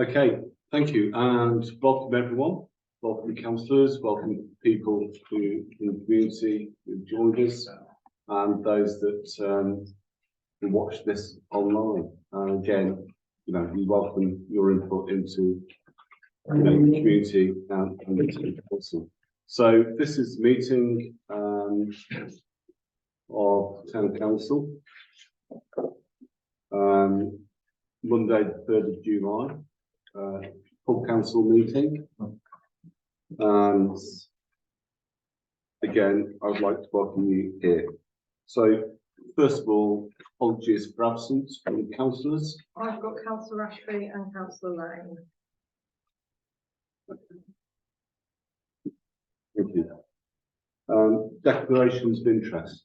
Okay, thank you, and welcome everyone. Welcome councillors, welcome people who in the community who joined us, and those that who watch this online. And again, we welcome your input into the community and the council. So this is the meeting of Town Council, Monday the 3rd of July. Full council meeting, and again I would like to welcome you here. So first of all, apologies for absence from the councillors. I've got Councillor Ashby and Councillor Lane. Thank you. Declarations of interest.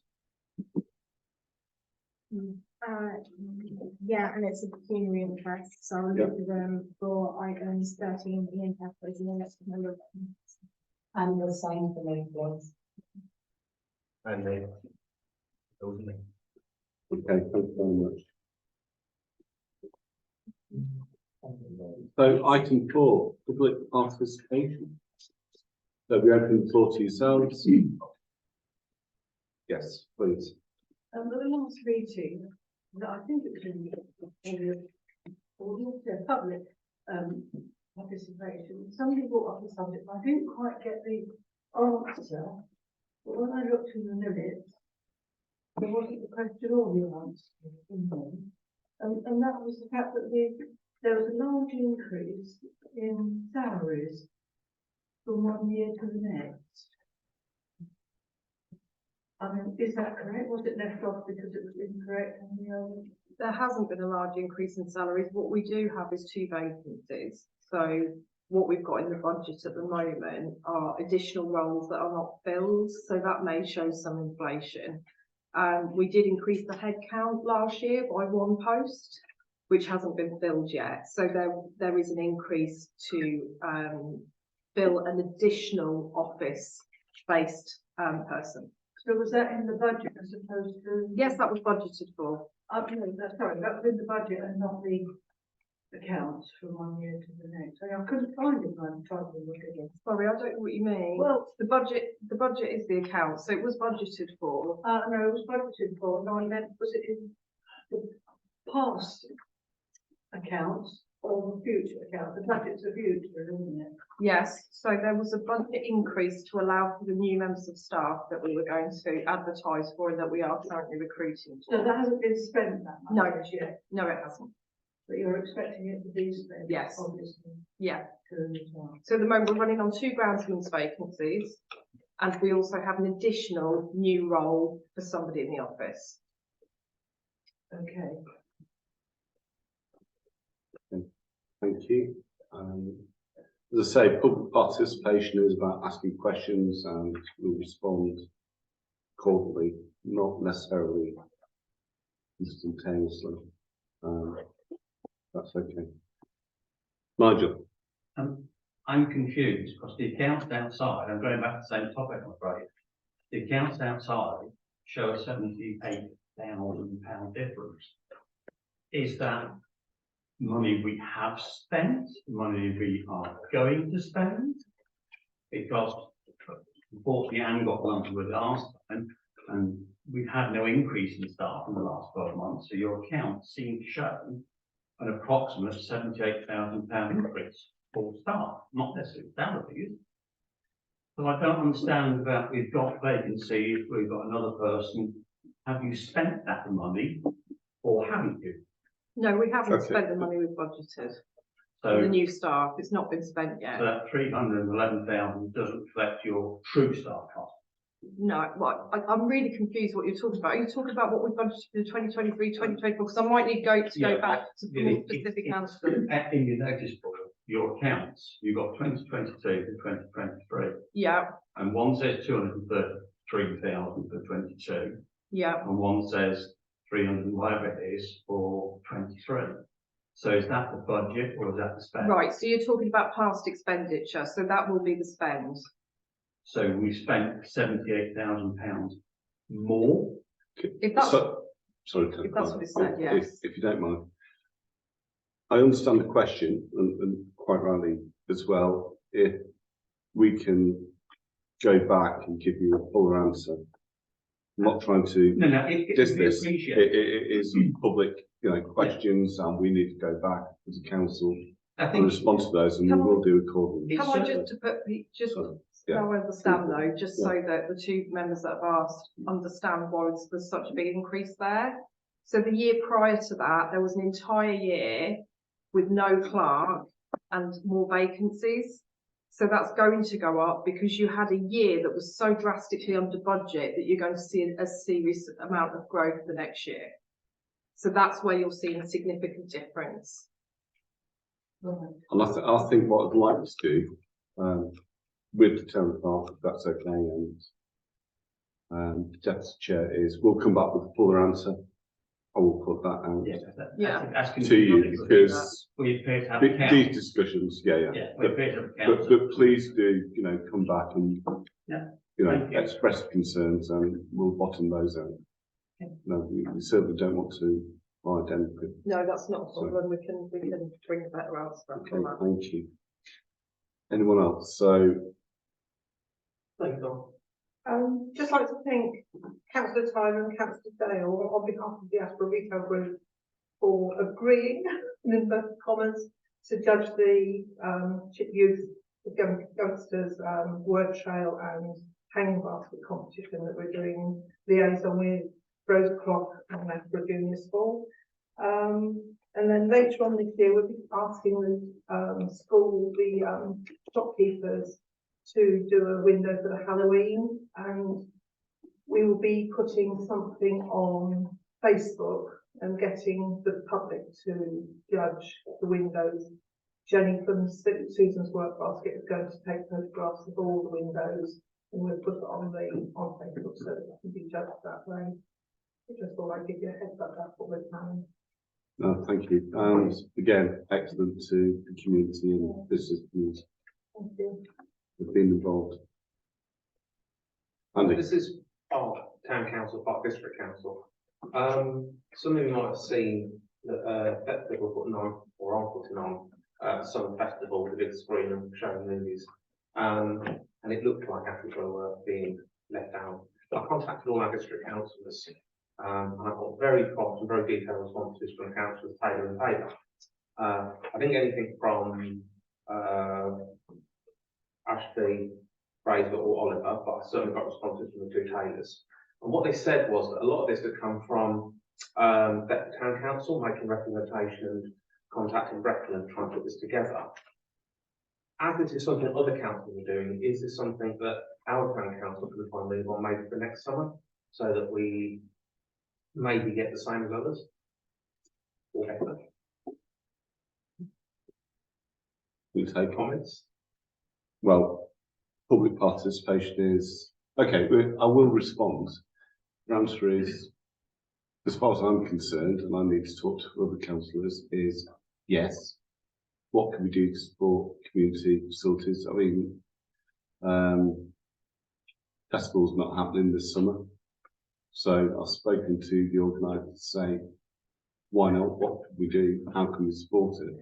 Yeah, and it's a pecuniary interest, so I'll look at them for items 13 in categories and the next number of them. And the same for me, please. And then, Okay, thank you very much. So item 4, public participation. So we open the floor to yourselves. Yes, please. The last meeting, I think it was in the public participation. Somebody brought up the subject. I didn't quite get the answer, but when I looked in the minutes, there wasn't the question or the answer in them. And that was the fact that there was a large increase in salaries from one year to the next. I mean, is that correct? Was it left off because it was incorrect? There hasn't been a large increase in salaries. What we do have is 2 vacancies. So what we've got in the budget at the moment are additional roles that are not filled. So that may show some inflation. We did increase the head count last year by 1 post, which hasn't been filled yet. So there is an increase to fill an additional office-based person. So was that in the budget as opposed to? Yes, that was budgeted for. No, that's sorry, that was in the budget and not the accounts from one year to the next. So I couldn't find it when I tried to look again. Sorry, I don't know what you mean. Well, the budget is the account, so it was budgeted for. No, it was budgeted for. No, I meant was it in the past accounts or the future accounts? The budget's the future, isn't it? Yes, so there was a budget increase to allow for the new members of staff that we were going to advertise for and that we are currently recruiting for. So that hasn't been spent that much yet? No, it hasn't. But you're expecting it to be spent? Yes. Obviously. Yeah. So at the moment we're running on 2 groundsman's vacancies, and we also have an additional new role for somebody in the office. Okay. Thank you. As I say, public participation is about asking questions and we'll respond accordingly, not necessarily instantaneously. That's okay. Nigel. I'm confused because the accounts outside, I'm going back to the same topic, I'm afraid. The accounts outside show a £78,000 difference. Is that money we have spent, money we are going to spend? Because unfortunately Anne got lumped with last time and we've had no increase in staff in the last 12 months, so your accounts seem to show an approximate £78,000 increase for staff, not necessarily salaries. So I don't understand about we've got vacancies, we've got another person. Have you spent that money or haven't you? No, we haven't spent the money we've budgeted. So the new staff, it's not been spent yet. So that 311,000 doesn't reflect your true staff cost. No, well, I'm really confused what you're talking about. Are you talking about what we budgeted for 2023-2024? Because I might need to go back to more specific answers. In your notice board, your accounts, you've got 2022 to 2023. Yeah. And one says 233,000 for 22. Yeah. And one says 300 whatever it is for 23. So is that the budget or is that the spend? Right, so you're talking about past expenditure, so that will be the spend. So we spent £78,000 more. If that's, sorry, if that's what it said, yes. If you don't mind, I understand the question and quite rightly as well. If we can go back and give you a fuller answer, I'm not trying to No, it diss would be this. appreciated. It is public, questions, and we need to go back as a council I and think, respond to those, and we will do accordingly. Can I just to put, just Sorry. so Yeah. I understand though, just so that the two members that have asked understand why there's such a big increase there. So the year prior to that, there was an entire year with no clerk and more vacancies. So that's going to go up because you had a year that was so drastically under budget that you're going to see a serious amount of growth the next year. So that's where you're seeing a significant difference. And I think what I'd like to do, with the town clerk, if that's okay, and deputy chair, is we'll come back with a fuller answer. I will put that out to you, because we appear to have a count. these discussions, Yeah, we appear to have a count. but please do, come back and, Yeah. Thank you. express concerns, and we'll bottom those out. No, we certainly don't want to hide anything. No, that's not a problem. We can bring a better answer. Okay, thank you. Anyone else? So, Thank you. Just like to thank Councillor Tyler and Councillor Dale on behalf of the Asper Retail Group for agreeing, in inverted commas, to judge the Chip Youth youngsters word trail and hanging basket competition that we're doing liaison with Rose Clock and Asper Junior School. And then later on this year, we'll be asking the school, the shopkeepers, to do a window for the Halloween, and we will be putting something on Facebook and getting the public to judge the windows. Jenny from Susan's Work Basket is going to take photographs of all the windows, and we'll put it on Facebook so that it can be judged that way. I just thought I'd give you a heads up, that's what we're planning. no, thank you. And again, excellent to the community and business community Thank you. who've been involved. Andy? This is Park Town Council, Park District Council. Some of you might have seen that Festival putting on, or I'm putting on, some festival with a big screen and showing movies. And it looked like Africa were being let down. I contacted all our district councillors, and I got very prompt and very detailed responses from councillors Taylor and Taylor. I didn't get anything from Ashby, Fraser or Oliver, but I certainly got responses from the two Taylors. And what they said was that a lot of this had come from the town council making representation and contacting Brecon trying to put this together. As this is something other councils are doing, is this something that our town council can find move on maybe for next summer, so that we maybe get the same as others? Or better? You take Comments? Well, public participation is, okay, I will respond. The answer is, as far as I'm concerned, and I need to talk to other councillors, is yes. What can we do to support community facilities? I mean, festival's not happening this summer. So I've spoken to the organiser to say, why not? What can we do? How can we support it?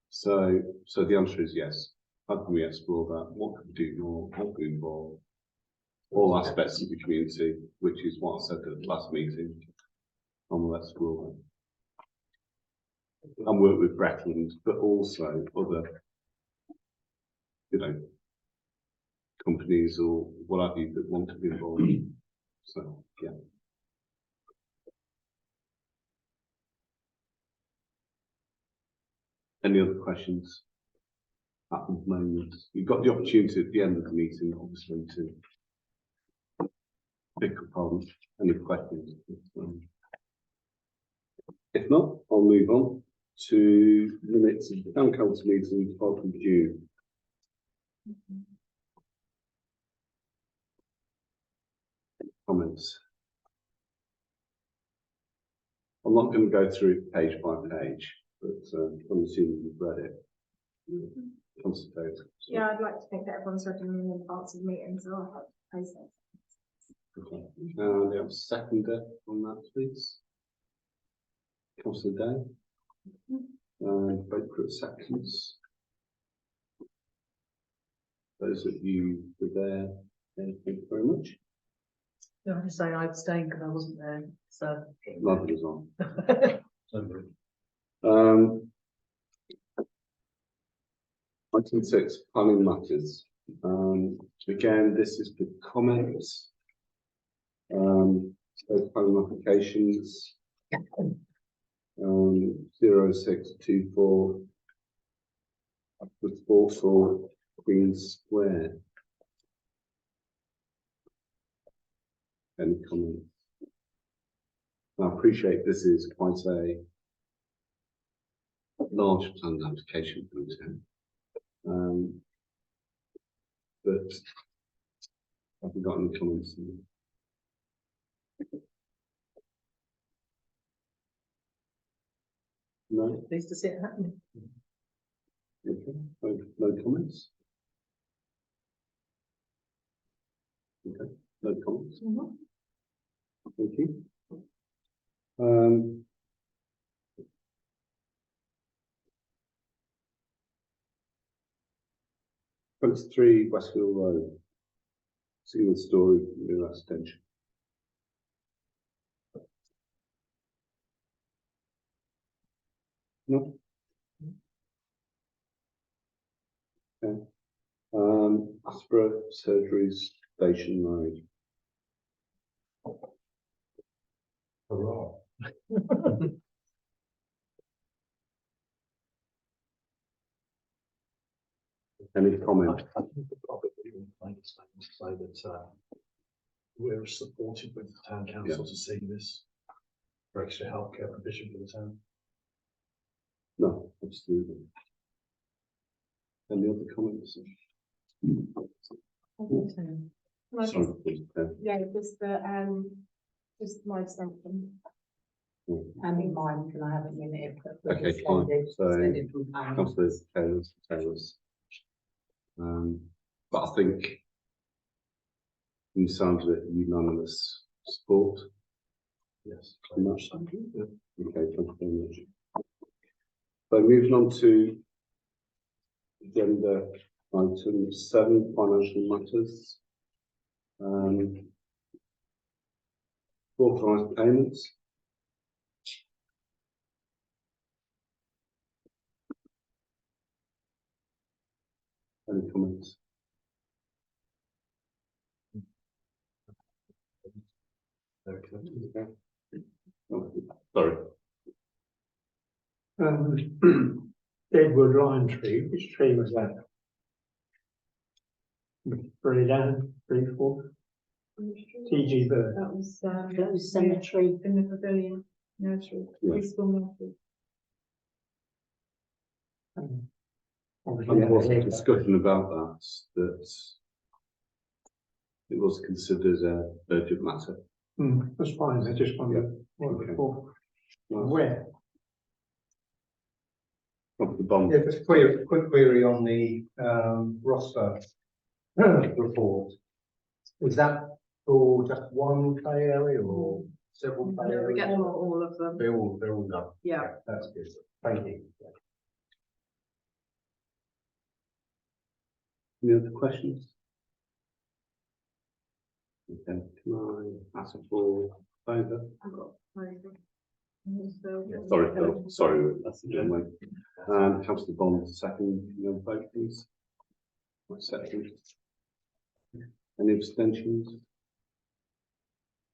So the answer is yes. How can we explore that? What can we do more? How can we involve all aspects of the community, which is what I said at the last meeting, and we'll explore that. And work with Brecon, but also other, companies or what have you that want to be involved. So, yeah. Any other questions at the moment? You've got the opportunity at the end of the meeting, obviously, to pick up on any questions. If not, I'll move on to minutes of the town council meeting 12th of June. Comments? I'm not going to go through it page by page, but I'm assuming you've read it. Concentrate. Yeah, I'd like to think that everyone's read them in advance of the meeting, so I'll have to post it. Okay. And we have a seconder on that, please. Councillor Day. And vote for acceptance. Those of you who were there, thank you very much. I have to say I abstained because I wasn't there, so. Love is on. So, Item 6, planning matters. Again, this is the comments. So planning applications. 0624. The Walsall Green Square. Any comments? I appreciate this is quite a large planned application for the town. But have you got any comments? No? Pleased to see it happening. Okay, no comments? Okay, no comments? Thank you. 23 Westfield Road. Single story new extension. No? Okay. Aspera Surgeries Station Road. Hurrah. Any comment? I think the public will make a statement to say that we're supportive with the town council to see this for extra healthcare provision for the town. No, absolutely. Any other comments? Sorry, please, Yeah, just my assumption. And in mind, can I have a minute? Okay, fine. So, councillors, Taylors. But I think, in the sound of it, unanimous support. Yes. Very much. Okay, thank you very much. So, moving on to agenda item 7, financial matters. Authorised payments. Any comments? Okay. Oh, sorry. Deadwood lime tree, which tree was that? 3 down, 3, 4, TG Bird. That was, cemetery. in the pavilion, nursery, Yeah. preschool nursery. And there was a discussion about that it was considered a urgent matter. That's fine, I just wondered what it was for. Where? Of the bond. Yeah, just quick query on the roster report. Is that for just one play area or several play We areas? get all of them. They're all done. Yeah. That's good. Thank you. Any other questions? Okay, can I ask for favour? I've got over. Sorry, Phil, sorry, that's the gentleman. Councillor Bond, second, can you vote please? Second. Any abstentions?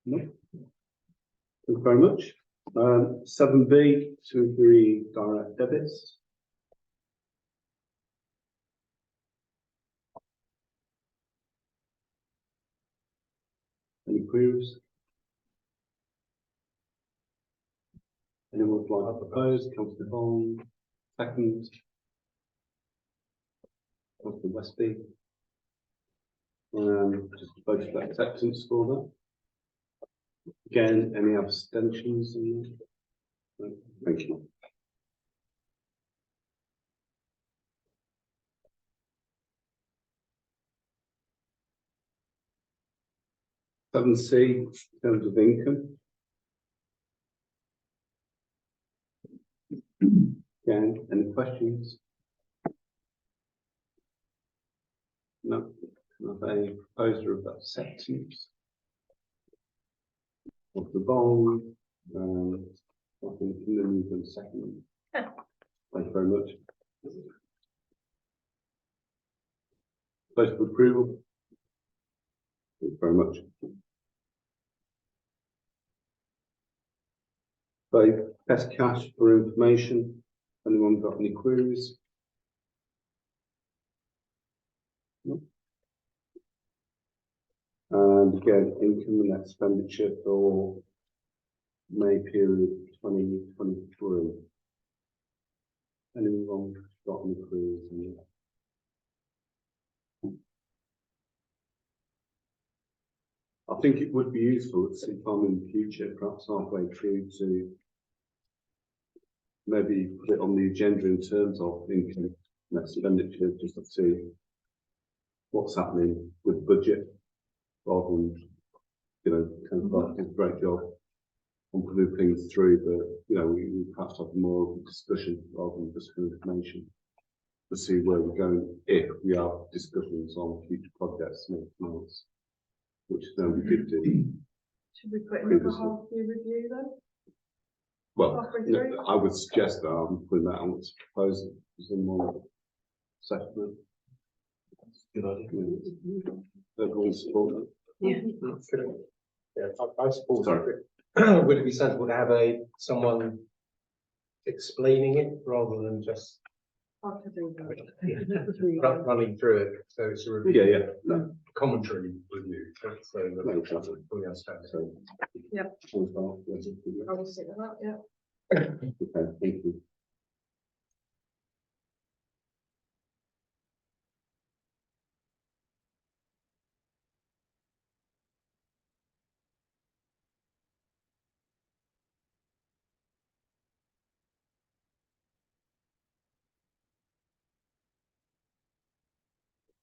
No. Thank you very much. 7B, to agree direct debits. Any queries? Anyone would like to propose? Councillor Bond, second. Councillor Westby. Just vote for acceptance for that. Again, any abstentions? No? Thank you. Seven C, in terms of income. Again, any questions? No, can I have a proposer of acceptance of the bond? I think in the move and second. Thank you very much. Vote for approval. Thank you very much. So, best cash for information. Anyone got any queries? No. And again, income and expenditure for May period 2023. Anyone got any queries on that? I think it would be useful at some time in the future, perhaps halfway through, to maybe put it on the agenda in terms of income and expenditure, just to see what's happening with the budget, rather than, kind of like, do a great job on putting things through, but, we perhaps have more of a discussion rather than just for information to see where we're going if we have discussions on future projects and everything else, which we did do. Should we put in a Previously. half year review then? Well, Halfway through? I would suggest that I'm putting that on as a proposal, as in one second. Good idea. Everyone support that? Yeah, I support Sorry. it. Would it be sensible to have someone explaining it rather than just I could do that. running through it? So it's a review. Yeah, no, Commentary review. So that no, exactly. we understand. So. Yep. I will sit with that, yeah. Okay, thank you.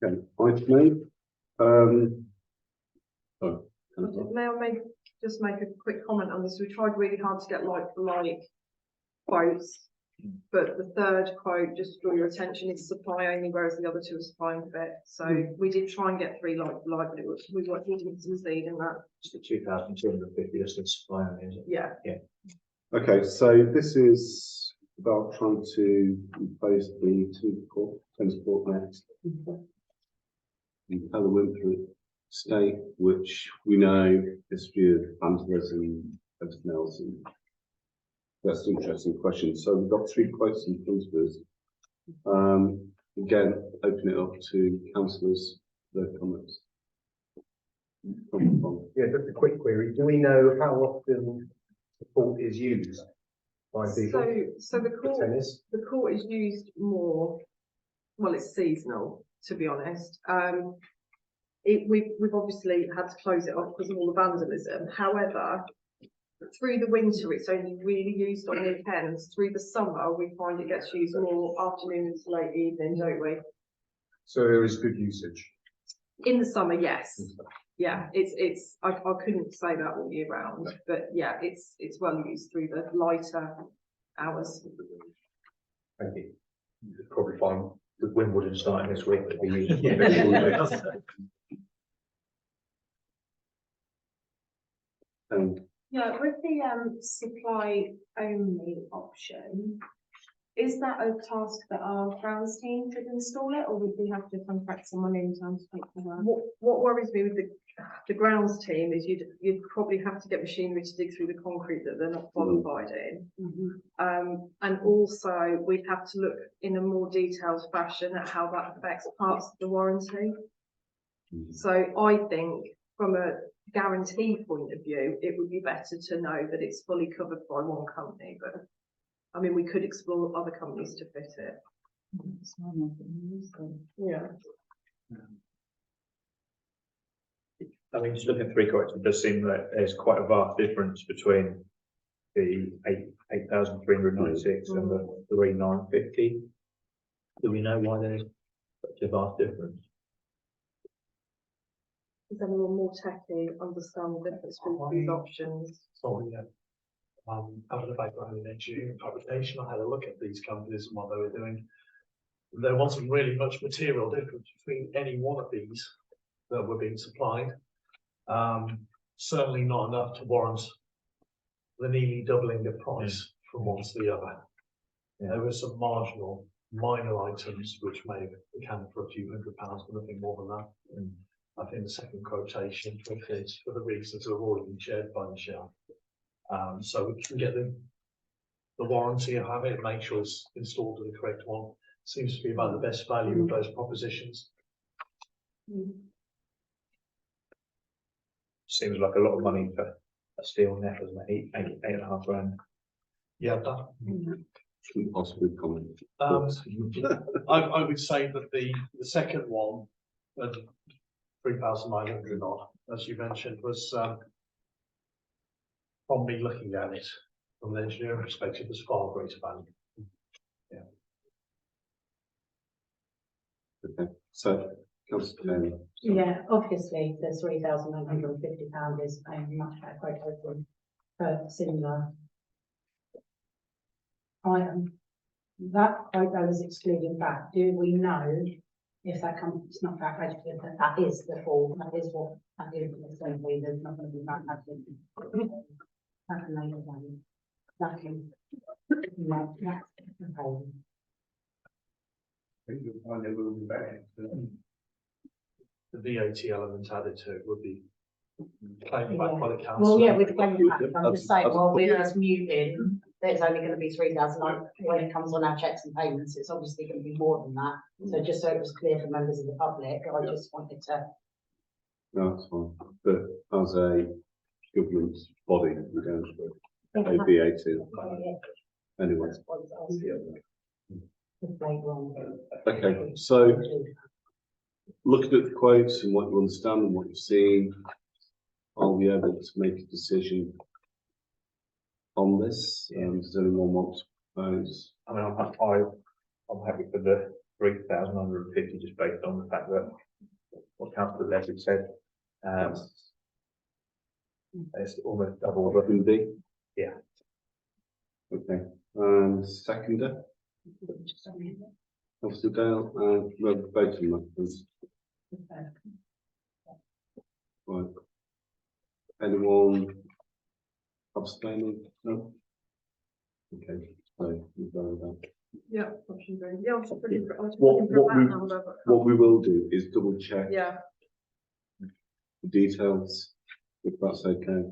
Okay, item 8. Oh, can I- May I just make a quick comment on this? We tried really hard to get like for like quotes, but the third quote, just to draw your attention, is supply only, whereas the other two are supply and fit. So we did try and get 3 like for like, but we got some lead in that. It's the 2,250, that's the supply, is it? Yeah. Okay, so this is about trying to replace the tennis court next. In Winter State, which we know history of vandalism and everything else. And that's an interesting question. So we've got 3 quotes in front of us. Again, open it up to councillors, their comments. Yeah, just a quick query. Do we know how often the court is used by people? So the for court, tennis? the court is used more, well, it's seasonal, to be honest. We've obviously had to close it off because of all the vandalism. However, through the winter, it's only really used on weekends. Through the summer, we find it gets used more afternoons, late evening, don't we? So there is good usage. In the summer, yes. Yeah, I couldn't say that all year round, but yeah, it's well used through the lighter hours. Thank you. You'd probably find with Wimbledon starting this week, it'll be used. Yeah, with the supply only option, is that a task that our grounds team could install it, or would we have to contract someone in to take the work? What worries me with the grounds team is you'd probably have to get machinery to dig through the concrete that they're not qualified in. And also we'd have to look in a more detailed fashion at how that affects parts of the warranty. So I think from a guarantee point of view, it would be better to know that it's fully covered by one company, but I mean, we could explore other companies to fit it. Yeah. I mean, just looking at 3 quotes, it does seem that there's quite a vast difference between the 8,396 and the 3,950. Do we know why there's such a vast difference? Does anyone more techie understand the difference between these options? Oh, yeah. Having a background in engineering and fabrication, I had a look at these companies and what they were doing. There wasn't really much material difference between any one of these that were being supplied. Certainly not enough to warrant the nearly doubling the price from one to the other. There were some marginal, minor items which may have accounted for a few £100, but nothing more than that. I think the second quotation is for the reasons that have already been shared by Michelle. So we can get the warranty of having it, make sure it's installed to the correct one. Seems to be about the best value of those propositions. Seems like a lot of money for a steel net, wasn't it? Eight and a half grand. Yeah, that, Couldn't possibly comment. I would say that the second one, at 3,900 odd, as you mentioned, was from me looking at it from an engineering perspective, was far greater value. Okay, so, Councillor Taylor. Yeah, obviously, the £3,950 is a much better quotation for a similar item. That quote though is excluding that. Do we know if that comes, it's not that registered, but that is the full, that is what, that is essentially, there's not going to be that added. That's a major value. That can, no, that's okay. The VAT element added to it would be claimed back by the council. Well, yeah, we've claimed back. I'm just saying, well, we're just moving. There's only going to be 3,000 when it comes on our checks and payments. It's obviously going to be more than that. So just so it was clear for members of the public, I just wanted to. No, that's fine. But as a government body, we don't pay VAT. Anyway. Okay, so looking at the quotes and what you understand and what you've seen, are we able to make a decision on this? Does anyone want to propose? I mean, I'm happy for the 3,950 just based on the fact that what Councillor Leslie said. It's almost double what Can be? Yeah. Okay, seconder, Councillor Dale, we'll vote on that, please. Right. Anyone abstaining? No? Okay, so we'll go with that. Yeah, option B. Yeah, I was just looking for What that number, but What we will do is double check yeah, the details, if that's okay.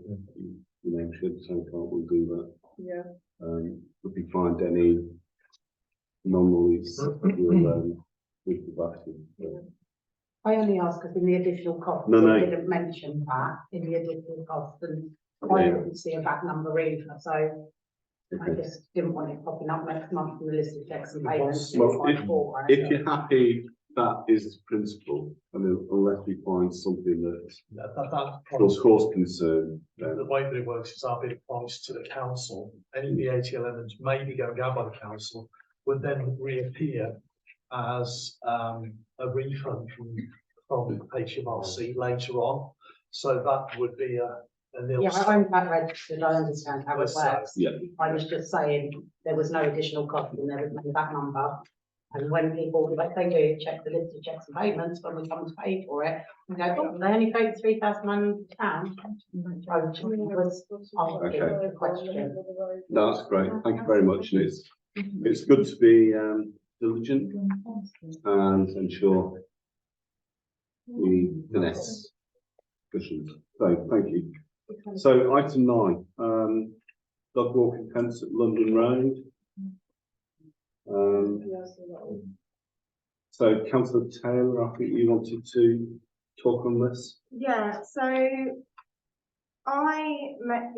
You know, should so far we'll do that. yeah. If we find any anomalies, we'll go back to you. I only ask because in the additional cost, No, we no. didn't mention that in the additional cost, and I Yeah. didn't see a back number either, so I Okay. just didn't want it popping up next month from the list of checks and payments. Well, It's like four, right? If you're happy that is the principle, I mean, unless we find something that will cause concern, The then way that it works is our bid promise to the council, any VAT elements maybe going out by the council would then reappear as a refund from HMRC later on. So that would be a nil. Yeah, I'm back registered, I understand how it Yes, works. yeah. I was just saying, there was no additional cost and there was no back number. And when people, like they do, check the list of checks and payments, when we come to pay for it, we go, oh, they only paid £3,900. I was asking the question. no, that's great. Thank you very much. And it's good to be diligent and ensure we finesse discussions. So thank you. So item 9, dog walking fence at London Road. So Councillor Taylor, I think you wanted to talk on this. Yeah, so I met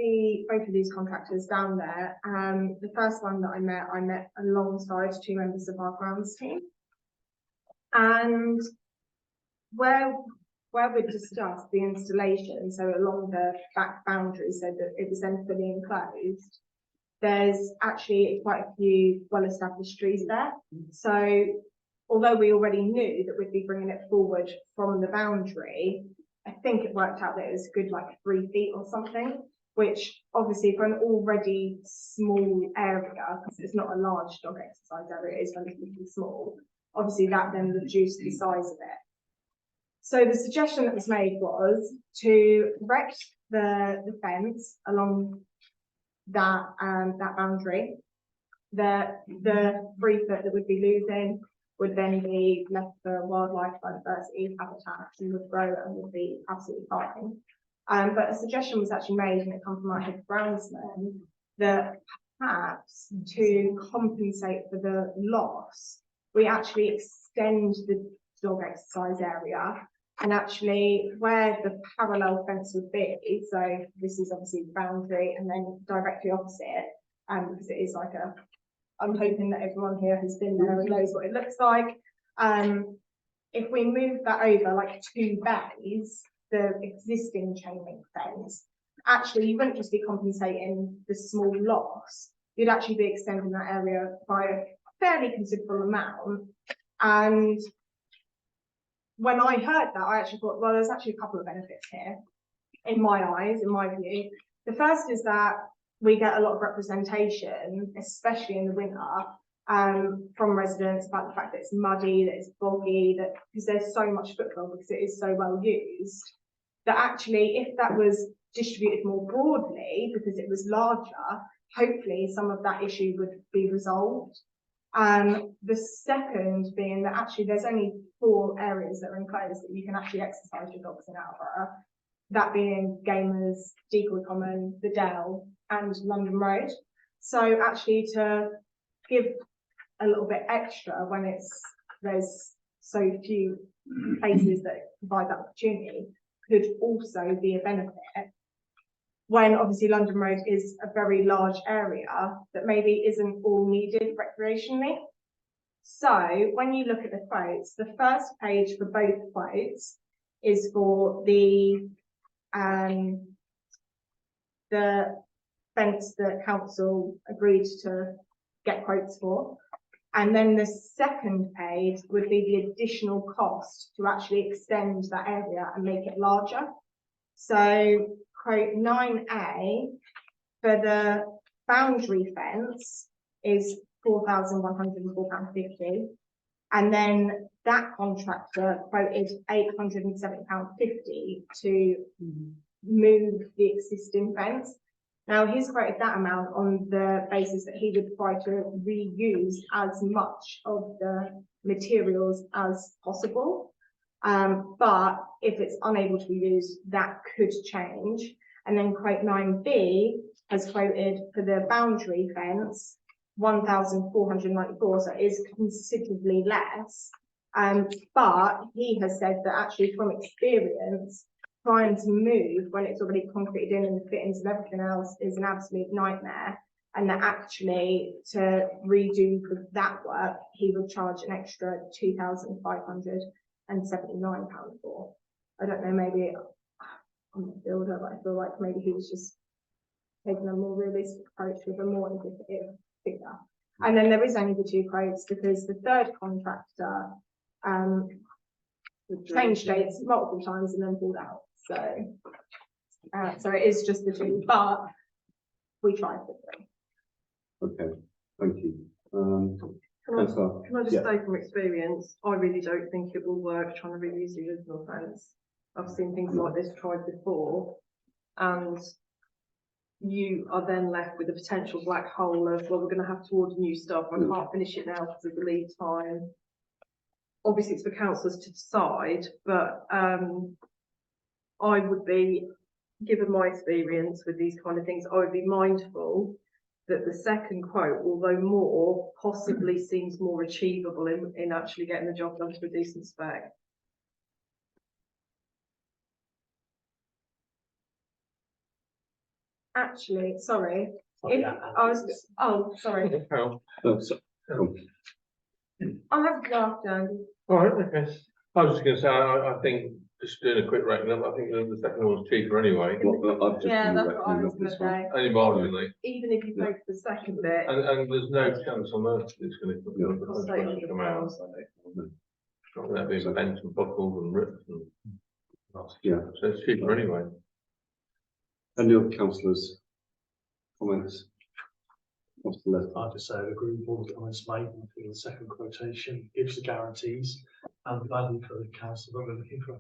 both of these contractors down there. The first one that I met alongside two members of our grounds team. And where we discussed the installation, so along the back boundary, so that it was then fully enclosed, there's actually quite a few well-established trees there. So although we already knew that we'd be bringing it forward from the boundary, I think it worked out that it was good like 3 feet or something. which obviously for an already small area, because it's not a large dog exercise area, it is relatively small, obviously that then reduced the size of it. So the suggestion that was made was to erect the fence along that that boundary. The 3 foot that would be losing would then be left for wildlife, biodiversity, habitats, and would grow and would be absolutely fine. But a suggestion was actually made, and it comes from our head groundsman, that perhaps to compensate for the loss, we actually extend the dog exercise area, and actually where the parallel fence would be, so this is obviously the boundary, and then directly opposite, because it is like a, I'm hoping that everyone here has been there and knows what it looks like. If we move that over like 2 bays, the existing chain link fence, actually you wouldn't just be compensating the small loss, you'd actually be extending that area by a fairly considerable amount. And when I heard that, I actually thought, well, there's actually a couple of benefits here, in my eyes, in my view. The first is that we get a lot of representation, especially in the winter, from residents about the fact that it's muddy, that it's boggy, that because there's so much football, because it is so well used, that actually if that was distributed more broadly, because it was larger, hopefully some of that issue would be resolved. The second being that actually there's only 4 areas that are enclosed that you can actually exercise your dogs in Alvera, that being Gamers, Decoy Common, the Dell, and London Road. So actually to give a little bit extra when there's so few places that provide that opportunity could also be a benefit, when obviously London Road is a very large area that maybe isn't all needed recreationally. So when you look at the quotes, the first page for both quotes is for the fence that council agreed to get quotes for. And then the second page would be the additional cost to actually extend that area and make it larger. So quote 9A for the boundary fence is £4,104.50. And then that contractor quoted £870.50 to move the existing fence. Now he's quoted that amount on the basis that he would try to reuse as much of the materials as possible. But if it's unable to be used, that could change. And then quote 9B has quoted for the boundary fence 1,494, so it is considerably less. But he has said that actually from experience, trying to move when it's already concreted in and the fittings and everything else is an absolute nightmare. And that actually to redo that work, he would charge an extra £2,579 for. I don't know, maybe I'm not a builder, but I feel like maybe he was just taking a more realistic approach with a more indicative figure. And then there is only the 2 quotes because the third contractor changed dates multiple times and then pulled out. So it is just the 2, but we tried for 3. Okay, thank you. Can I just Yeah. say from experience, I really don't think it will work trying to reuse the original fence. I've seen things like this tried before, and you are then left with a potential black hole of, well, we're going to have to order new stuff. I can't finish it now because of the lead time. Obviously, it's for councillors to decide, but I would be, given my experience with these kind of things, I would be mindful that the second quote, although more, possibly seems more achievable in actually getting the job done to a decent spec. Actually, sorry. Sorry, If I was, oh, sorry. I'll have to go after Andy. All right, okay. I was just going to say, I think just doing a quick reckoning, I think the second one's cheaper anyway, Well, I've just Yeah, been that's what I reckoning was up going this to one. say. only marginally. Even if you go for the second bit, And there's no chance on earth it's going to cost come out. £800. It's not going to be bent and buckled and ripped and. Yeah. So it's cheaper anyway. Any other councillors? Comments? Councillor Leslie? I just say I agree with all the comments made. I think the second quotation gives the guarantees and value for the council that we're looking for.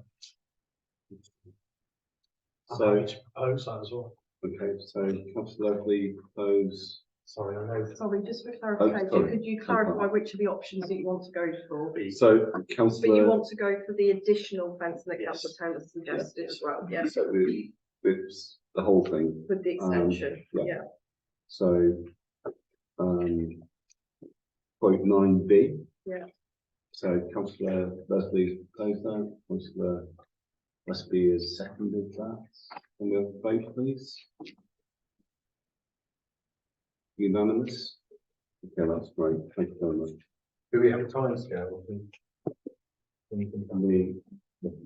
I'm So, happy to propose that as well. okay, so councillor Leslie propose. Sorry, I know. Sorry, just for sorry. clarification, could you clarify which of the options that you want to go for? So But you councillor, want to go for the additional fencing that Yes. councillor Taylor suggested as well, yes, so it's the whole thing. with the extension, yeah. yeah. So, quote 9B. Yeah. So councillor Leslie proposed that, councillor Westby has seconded that. Can we have a vote, please? Unanimous? Okay, that's great, thank you very much. Do we have a timescale?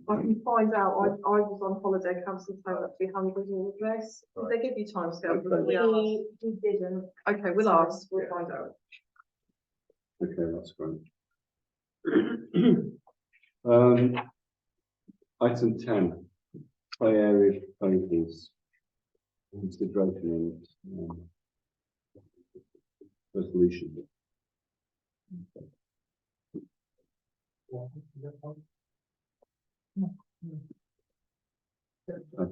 I can find out, I was on holiday, councillor Taylor actually handled all of this. Did they give you timescale? We didn't. Okay, we'll ask, we'll find out. Okay, that's great. Item 10, play area proposals. Consideration and resolution.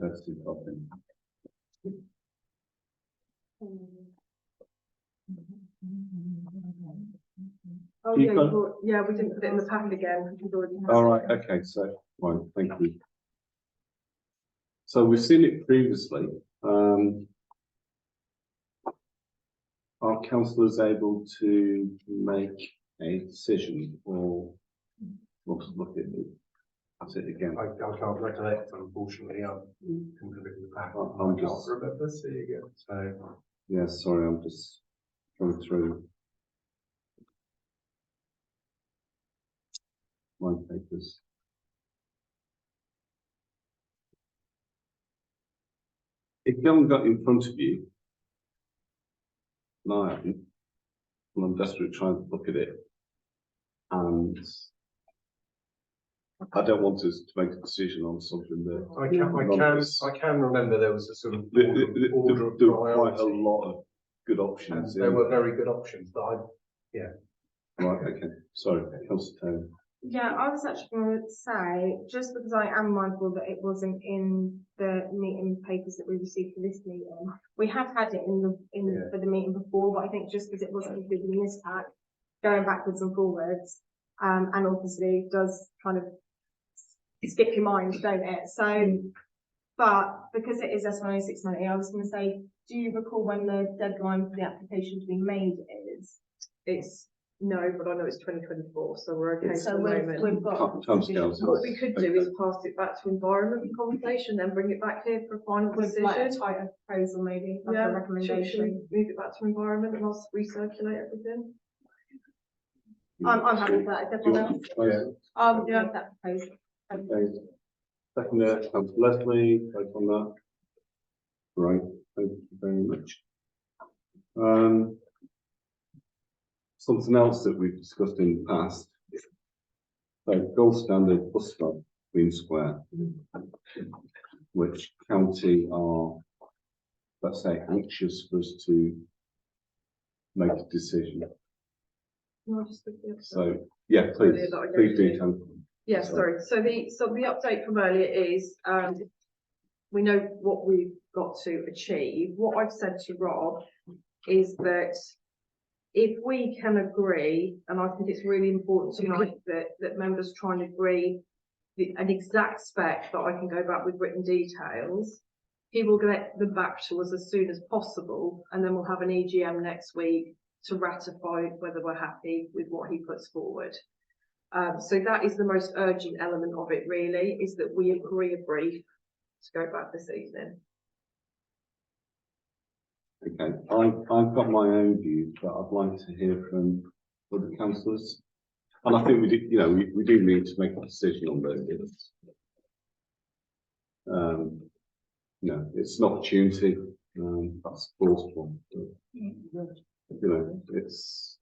That's too often. Oh, Keep yeah, going. yeah, we didn't put it in the pack again, because we'd already. All right, okay, so, right, thank you. So we've seen it previously. Are councillors able to make a decision or want to look at it again? I can't recollect, unfortunately, I'm completely back. I'm just- remember seeing it, so. Yeah, sorry, I'm just going through my papers. If you haven't got in front of you, no, I haven't, and I'm desperate trying to look at it, and I don't want us to make a decision on something that I can remember there was a sort of there order of there were quite a priority, lot of good and options. there were very good options, but Right, okay, sorry, councillor Taylor. Yeah, I was actually going to say, just because I am mindful that it wasn't in the meeting papers that we received for this meeting, we have had it for the meeting before, but I think just because it wasn't included in this pack, going backwards and forwards, and obviously does kind of skip your mind, don't it? So, but because it is S106 money, I was going to say, do you recall when the deadline for the application to be made is? It's, no, but I know it's 2024, so we're okay So for the we've moment. got. Timescales. What we could do is pass it back to environment conversation, then bring it back here for a final With like a decision. tighter proposal maybe, like Yeah, a should recommendation. we move it back to environment and I'll recirculate everything? I'm happy with that, if everyone else. Yeah. Make that proposal. Okay. Second, councillor Leslie, vote on that. Right, thank you very much. Something else that we've discussed in the past. So gold standard bus stop, Queen Square, which county are, let's say, anxious for us to make a decision. No, just with the update. So, yeah, please, Earlier that I please gave do. you. Tam. Yeah, sorry. So the update from earlier is, we know what we've got to achieve. What I've said to Rob is that if we can agree, and I think it's really important tonight that members try and agree an exact spec that I can go back with written details, he will get them back to us as soon as possible, and then we'll have an EGM next week to ratify whether we're happy with what he puts forward. So that is the most urgent element of it, really, is that we agree a brief to go back this evening. Okay, I've got my own views, but I'd like to hear from other councillors. And I think we do, you know, we do need to make a decision on those. You know, it's an opportunity, that's the first one. You know, it's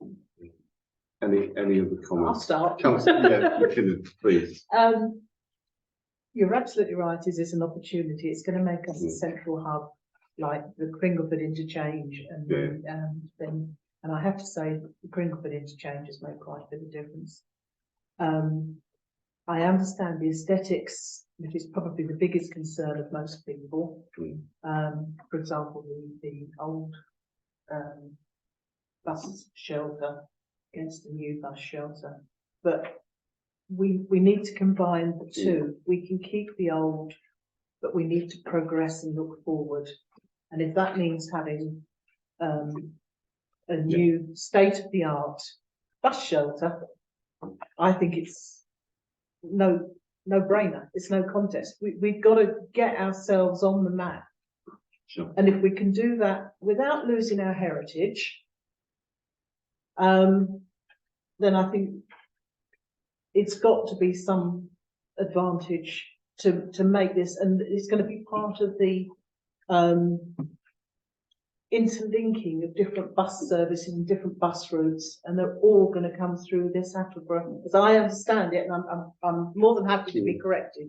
any other comments? I'll start. Yeah, you can, please. You're absolutely right, it is an opportunity. It's going to make us a central hub like the Cringleford interchange and I have to say the Cringleford interchange has made quite a bit of difference. I understand the aesthetics, which is probably the biggest concern of most people. For example, the old bus shelter against the new bus shelter. But we need to combine the two. We can keep the old, but we need to progress and look forward. And if that means having a new state-of-the-art bus shelter, I think it's no brainer. It's no contest. We've got to get ourselves on the map. Sure. And if we can do that without losing our heritage, then I think it's got to be some advantage to make this, and it's going to be part of the interlinking of different bus services and different bus routes, and they're all going to come through this Attleborough, as I understand it, and I'm more than happy to be corrected.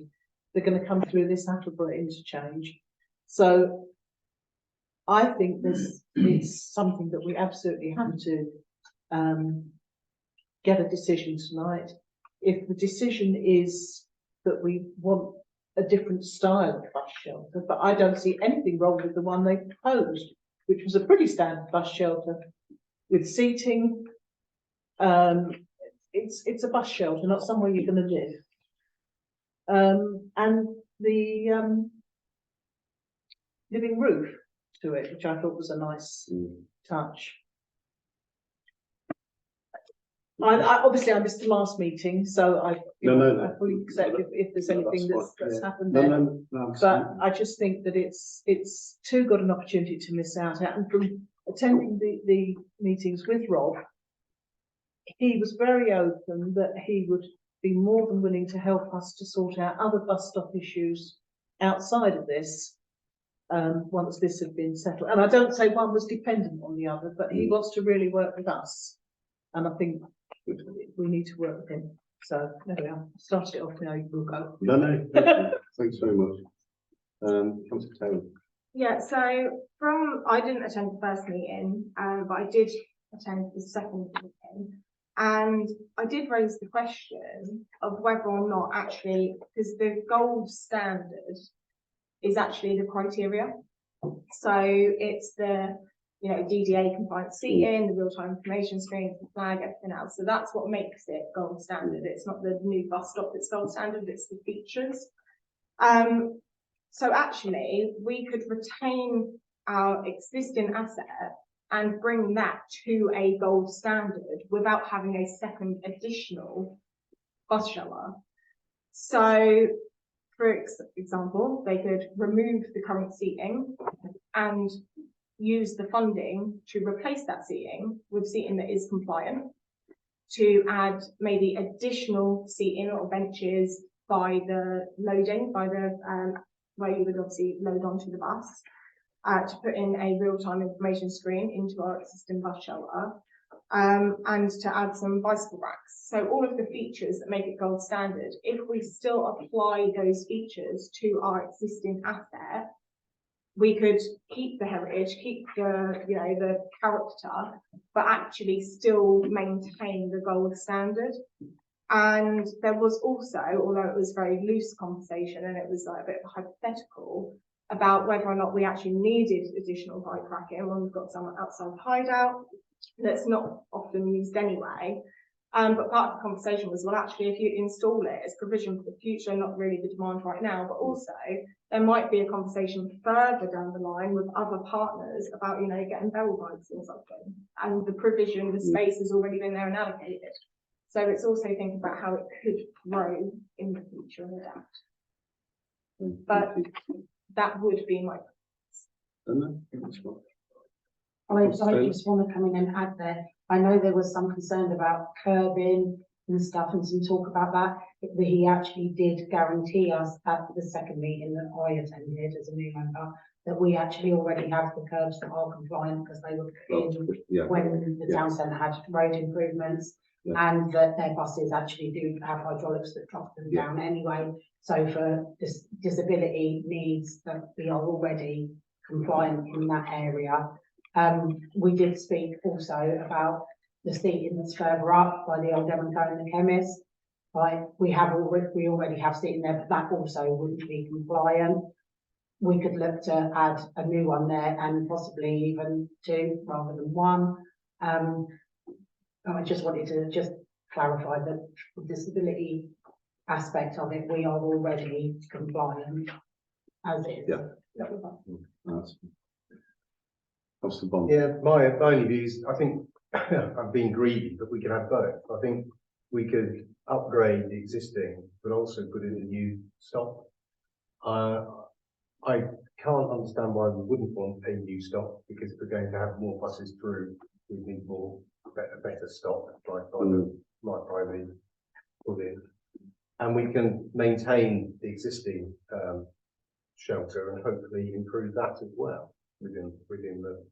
They're going to come through this Attleborough interchange. So I think it's something that we absolutely have to get a decision tonight. If the decision is that we want a different style of bus shelter, but I don't see anything wrong with the one they proposed, which was a pretty standard bus shelter with seating. It's a bus shelter, not somewhere you're going to live. And the living roof to it, which I thought was a nice touch. I obviously I missed the last meeting, so I fully accept if there's anything that's happened there. No, but I just think that it's too good an opportunity to miss out. And from attending the meetings with Rob, he was very open that he would be more than willing to help us to sort out other bus stop issues outside of this, once this had been settled. And I don't say one was dependent on the other, but he wants to really work with us. And I think we need to work with him. So there we are. Started it off now, you will go. No, thanks very much. Councillor Taylor. Yeah, so I didn't attend the first meeting, but I did attend the second meeting. And I did raise the question of whether or not actually, because the gold standard is actually the criteria. So it's the DDA compliant seating, the real-time information screen, the flag, everything else. So that's what makes it gold standard. It's not the new bus stop that's gold standard, it's the features. So actually, we could retain our existing asset and bring that to a gold standard without having a second additional bus shelter. So, for example, they could remove the current seating and use the funding to replace that seating with seating that is compliant, to add maybe additional seating or benches by the loading, where you would obviously load onto the bus, to put in a real-time information screen into our existing bus shelter, and to add some bicycle racks. So all of the features that make it gold standard, if we still apply those features to our existing asset, we could keep the heritage, keep the character, but actually still maintain the gold standard. And there was also, although it was very loose conversation and it was like a bit of a hypothetical, about whether or not we actually needed additional bike racking when we've got someone outside the hideout that's not often used anyway. But part of the conversation was, well, actually, if you install it as provision for the future, not really the demand right now, but also there might be a conversation further down the line with other partners about, getting bell bikes or something. And the provision, the space has already been there and allocated. So it's also thinking about how it could grow in the future and adapt. But that would be my I just want to come in and add there. I know there was some concern about curbing and stuff and some talk about that. But he actually did guarantee us at the second meeting that I attended as a new member that we actually already have the curbs that are compliant because they were put in when the town centre had road improvements, and that their buses actually do have hydraulics that drop them down anyway. So for disability needs that we are already compliant in that area. We did speak also about the seating that's further up by the old Devonco and the chemist. Like, we already have seating there, but that also wouldn't be compliant. We could look to add a new one there and possibly even two rather than one. I just wanted to just clarify that the disability aspect of it, we are already compliant as is. Yeah. That's the bond. Yeah, my only view is, I think I've been greedy, but we could have both. I think we could upgrade the existing, but also put in a new stop. I can't understand why we wouldn't want a new stop, because if we're going to have more buses through, we need better stop, like by the put in. And we can maintain the existing shelter and hopefully improve that as well within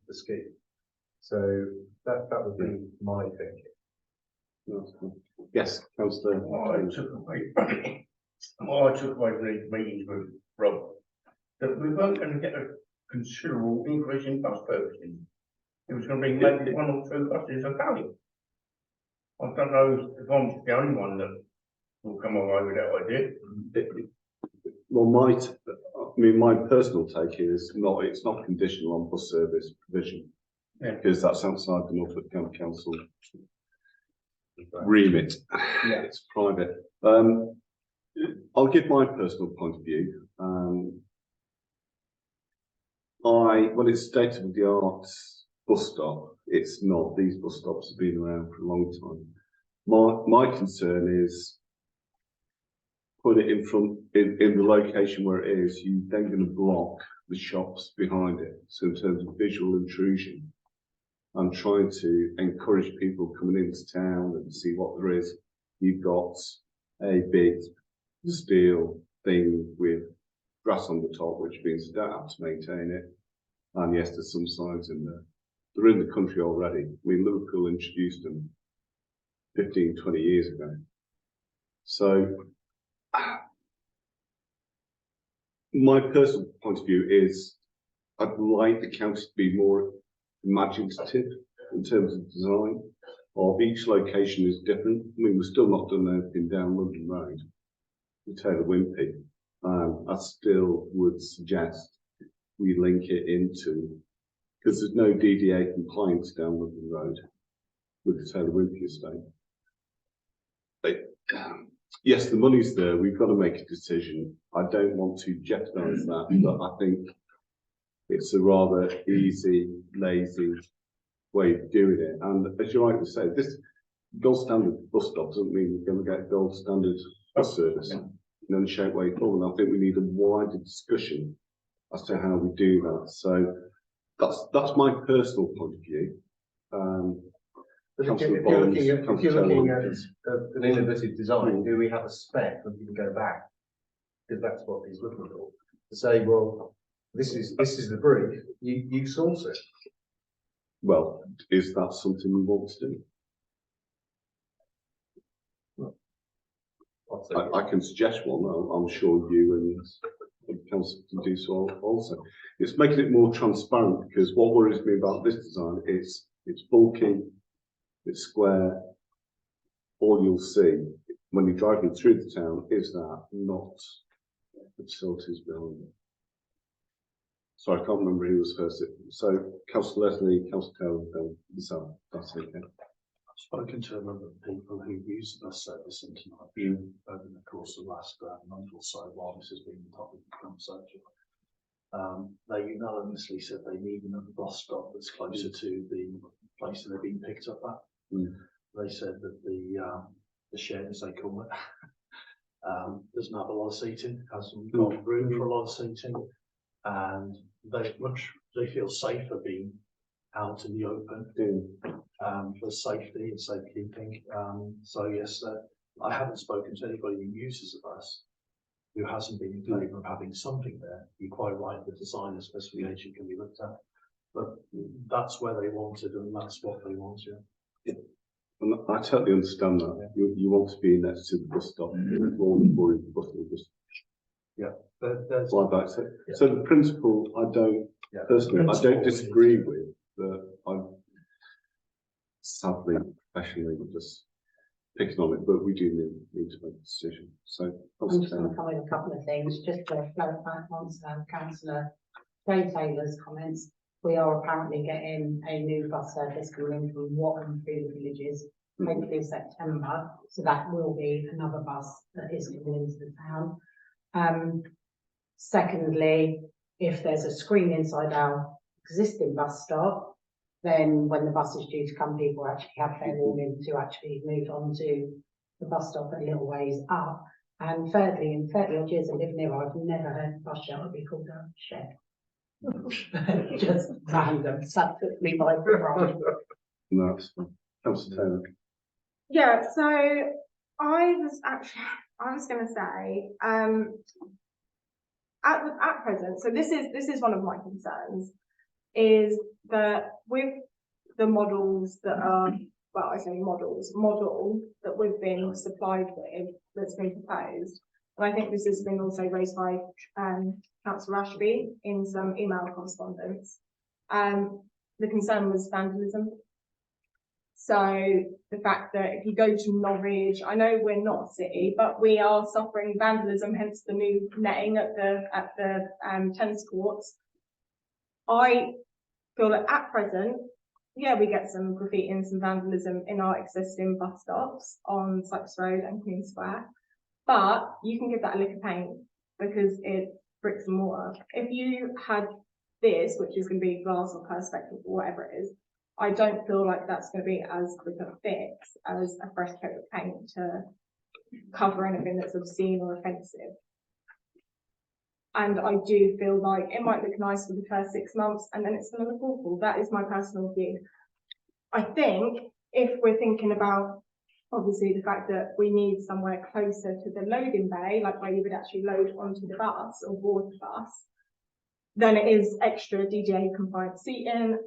the scheme. So that would be my thinking. Yes, Councillor. What I took away from these meetings with Rob, that we weren't going to get a considerable increase in bus servicing. It was going to be maybe one or two buses a day. I don't know if I'm the only one that will come away with that idea. Well, my personal take here is it's not conditional on bus service provision. Yeah. Because that's outside the Norfolk County Council remit. Yeah. It's private. I'll give my personal point of view. When it's state of the art bus stop, it's not. These bus stops have been around for a long time. My concern is put it in the location where it is, you're then going to block the shops behind it. So in terms of visual intrusion, I'm trying to encourage people coming into town and see what there is. You've got a big steel thing with grass on the top, which means you don't have to maintain it. And yes, there's some signs in there. They're in the country already. I mean, Liverpool introduced them 15, 20 years ago. So my personal point of view is I'd like the county to be more imaginative in terms of design. Of each location is different. I mean, we've still not done anything down London Road with Taylor Wimpey. I still would suggest we link it into, because there's no DDA compliance down London Road with the Taylor Wimpey estate. Yes, the money's there. We've got to make a decision. I don't want to jeopardise that, but I think it's a rather easy, lazy way of doing it. And as you rightly say, this gold standard bus stop doesn't mean we're going to get gold standard bus service in any shape, way, form. And I think we need a wider discussion as to how we do that. So that's my personal point of view. But if you're looking at an innovative design, do we have a spec that we can go back? Because that's what he's looking for. To say, well, this is the brief, you source it. Well, is that something we want to do? I can suggest one. I'm sure you and the council can do so also. It's making it more transparent, because what worries me about this design is it's bulky, it's square. All you'll see when you're driving through the town is that, not the facilities behind it. Sorry, I can't remember who was first. So, Councillor Leslie, Councillor Taylor, so that's okay. I've spoken to a number of people who use the bus service in tonight over the course of the last month or so, while this has been the topic of conversation. They unanimously said they need another bus stop that's closer to the place that they're being picked up at. They said that the shed, as they call it, doesn't have a lot of seating, hasn't got room for a lot of seating, and they feel safer being out in the open for safety and safekeeping. So yes, I haven't spoken to anybody who uses the bus who hasn't been in favour of having something there. You're quite right, the design and specification can be looked at, but that's where they wanted, and that's what they want. And I totally understand that. You want to be next to the bus stop before the bus. There's. Well, that's it. So the principle, I don't, Yeah. personally, I Principle don't is- disagree with, but I'm sadly, professionally, just picking on it, but we do need to make a decision. So, I'm just going to come with a couple of things, just to clarify on councillor Jay Taylor's comments. We are apparently getting a new bus service coming in from Watton through the villages, hopefully September. So that will be another bus that is coming into the town. Secondly, if there's a screen inside our existing bus stop, then when the bus is due to come, people actually have fair warning to actually move on to the bus stop a little ways up. And thirdly, in 30 odd years of living here, I've never heard a bus shelter be called a shed. Just random, subsequently by the wrong. no, that's fine. Councillor Taylor. Yeah, so I was going to say, at present, so this is one of my concerns, is that with the models that are, well, I say model that we've been supplied with, that's been proposed, and I think this has been also raised by Councillor Ashby in some email correspondence. The concern was vandalism. So the fact that if you go to Norwich, I know we're not a city, but we are suffering vandalism, hence the new netting at the tennis courts. I feel that at present, yeah, we get some graffiti and some vandalism in our existing bus stops on Cyprus Road and Queen Square, but you can give that a lick of paint because it's bricks and mortar. If you had this, which is going to be glass or perspex or whatever it is, I don't feel like that's going to be as quick a fix as a fresh coat of paint to cover anything that's obscene or offensive. And I do feel like it might look nice for the first 6 months and then it's going to look awful. That is my personal view. I think if we're thinking about, obviously, the fact that we need somewhere closer to the loading bay, like where you would actually load onto the bus or board the bus, then it is extra DGA compliant seating.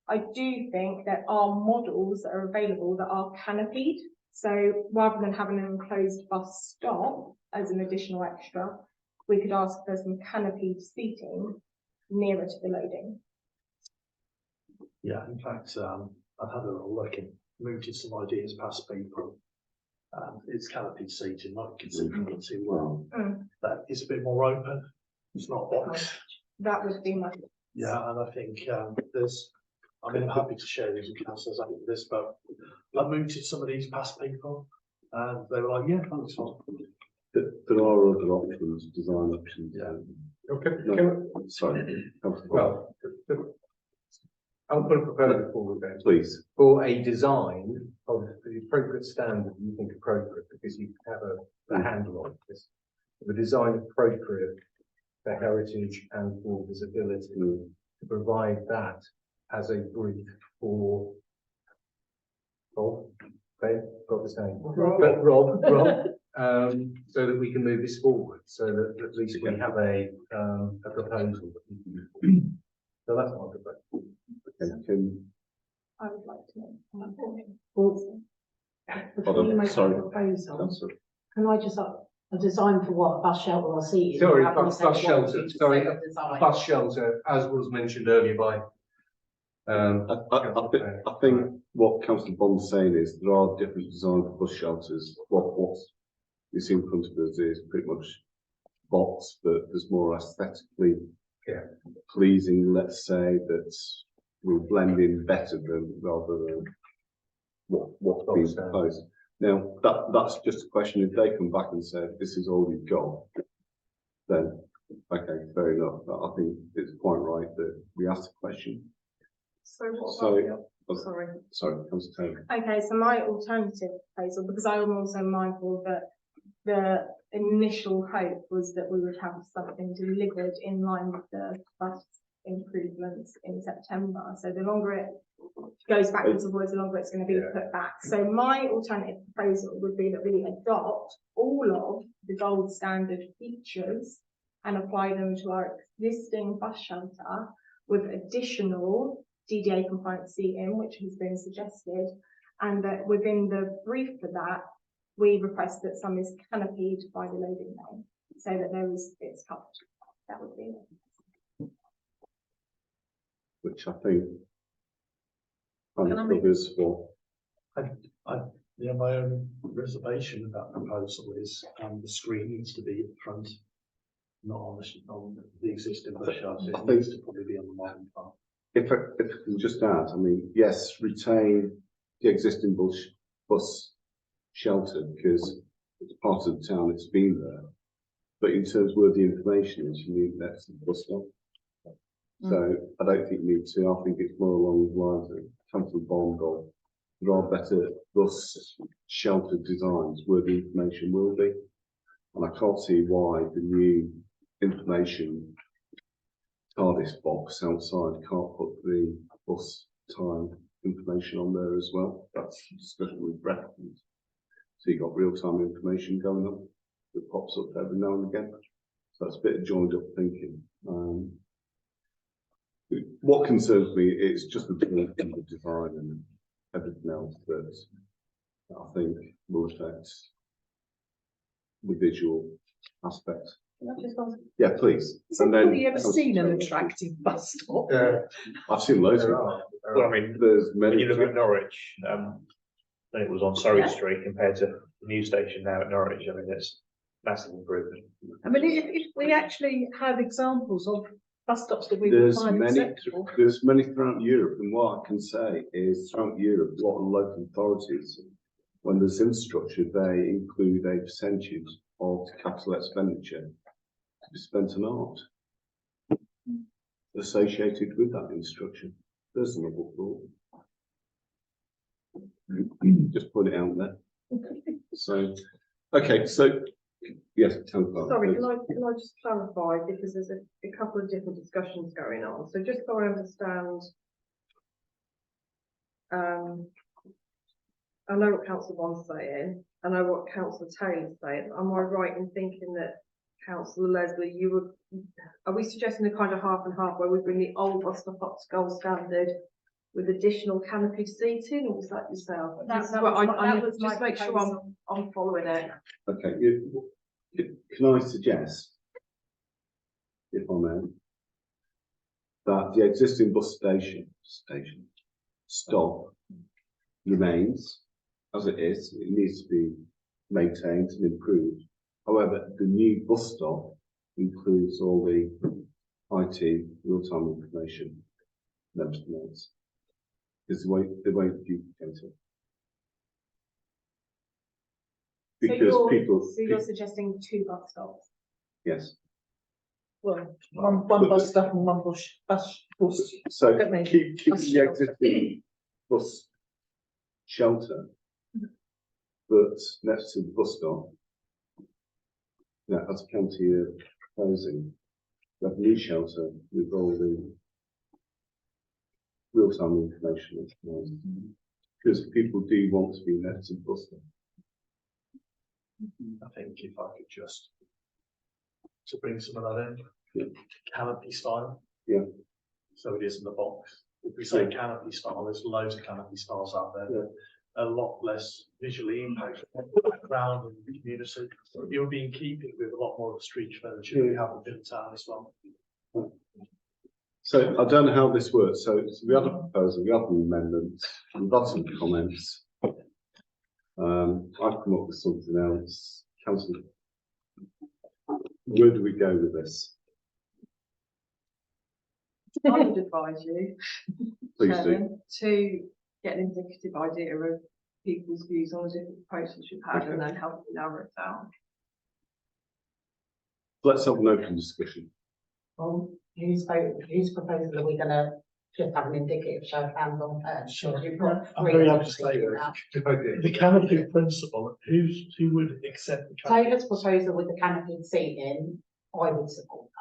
I do think there are models that are available that are canopied. So rather than having an enclosed bus stop as an additional extra, we could ask for some canopied seating nearer to the loading. Yeah, in fact, I've had a little look and mooted some ideas past people. It's canopy seating, like you can see from the too well. That is a bit more open. It's not box. That would be my. Yeah, and I think I'm happy to share these with councillors after this, but I mooted some of these past people and they were like, yeah, that's fine. There are other options, design options. Yeah. Okay, No, sorry. well, I'll put a proposal forward then. Please. For a design of the appropriate standard you think appropriate, because you have a handle on this. The design appropriate for heritage and for visibility, to provide that as a brief for Rob, Ben, got the name. Rob, so that we can move this forward, so that at least we have a proposal that we can move forward. So that's my proposal. I would like to know. Before you make a sorry. proposal, can I just a design for what, bus shelter or seating? Sorry, Have you bus said what shelter, you just sorry, said, design? bus shelter, as was mentioned earlier by I think what Councillor Bond's saying is there are different designs for bus shelters. What is in front of us is pretty much box, but there's more aesthetically pleasing, let's say, that will blend in better than rather than what's being proposed. Now that's just a question. If they come back and say this is all you've got, then okay, fair enough. But I think it's quite right that we ask the question. So what So, sorry. Sorry, Councillor Taylor. Okay, so my alternative proposal, because I am also mindful that the initial hope was that we would have something delivered in line with the bus improvements in September. So the longer it goes backwards and forwards, the longer it's going to be put back. So my alternative proposal would be that we adopt all of the gold standard features and apply them to our existing bus shelter with additional DDA compliant seating, which has been suggested, and that within the brief for that, we request that some is canopied by the loading bay. so that it's covered. That would be it. which I think kind Can I of make- covers what, Yeah, my own reservation about the proposal is, the screen needs to be at the front, not on the existing bus shelter. It needs to probably be on the modern part. if I can just add, I mean, yes, retain the existing bus shelter because it's part of the town, it's been there. But in terms of where the information is, you need that bus stop. So I don't think you need to, I think it's more along the lines of Councillor Bond or there are better bus shelter designs where the information will be. And I can't see why the new information TARDIS box outside can't put the bus time information on there as well. That's a discussion with reference. So you've got real-time information going on that pops up every now and again. So that's a bit of joined up thinking. What concerns me is just the design and everything else that I think will affect the visual aspect. Can I just ask, Yeah, please. Has anybody ever seen an attractive bus stop? I've seen loads of There them. are. Well, I mean, There's when many. you look at Norwich, when it was on Surrey Street compared to the new station now at Norwich, I mean, it's massive improvement. I mean, if we actually have examples of bus stops that we would There's find many, acceptable. there's many throughout Europe, and what I can say is throughout Europe, a lot of local authorities, when there's infrastructure, they include a percentage of capital expenditure to be spent on art associated with that infrastructure. There's another thought. Just put it out there. So, okay, so yes, sorry, can I just clarify, because there's a couple of different discussions going on, so just so I understand. I know what Councillor Bond's saying, I know what Councillor Taylor's saying, am I right in thinking that Councillor Leslie, are we suggesting a kind of half and half where we bring the old bus stop up to gold standard with additional canopy seating, or was that yourself? Just make sure I'm following it. Okay, can I suggest, if I may, that the existing bus station stop remains as it is. It needs to be maintained and improved. However, the new bus stop includes all the IT real-time information and everything else. Because they won't duplicate it. Because So you're suggesting 2 bus stops? yes. Well, one bus stop and one bus. So That may- keep bus the shelter. existing bus shelter, but next to the bus stop. Yeah, as a county proposing, we have a new shelter with all the real-time information. Because people do want to be next to the bus stop. I think if I could just, to bring some of that in, canopy style. Yeah. So it is in the box. If we say canopy style, there's loads of canopy styles out there. Yeah. A lot less visually impactful background and the community. It would be in keeping with a lot more of the street furniture we have within town as well. So I don't know how this works. So we had a proposal, we had an amendment, we've got some comments. I've come up with something else. Councillor, where do we go with this? I would advise you, Please do. Chairman, to get an indicative idea of people's views on the different proposals you've had and then help you narrow it down. Let's have an open discussion. Whose proposal are we gonna just have an indicative show of hands on first? Sure. You've got I'm three very happy to options say now. that. The canopy principle, who would accept the canopy? Taylor's proposal with the canopied seating, I would support that.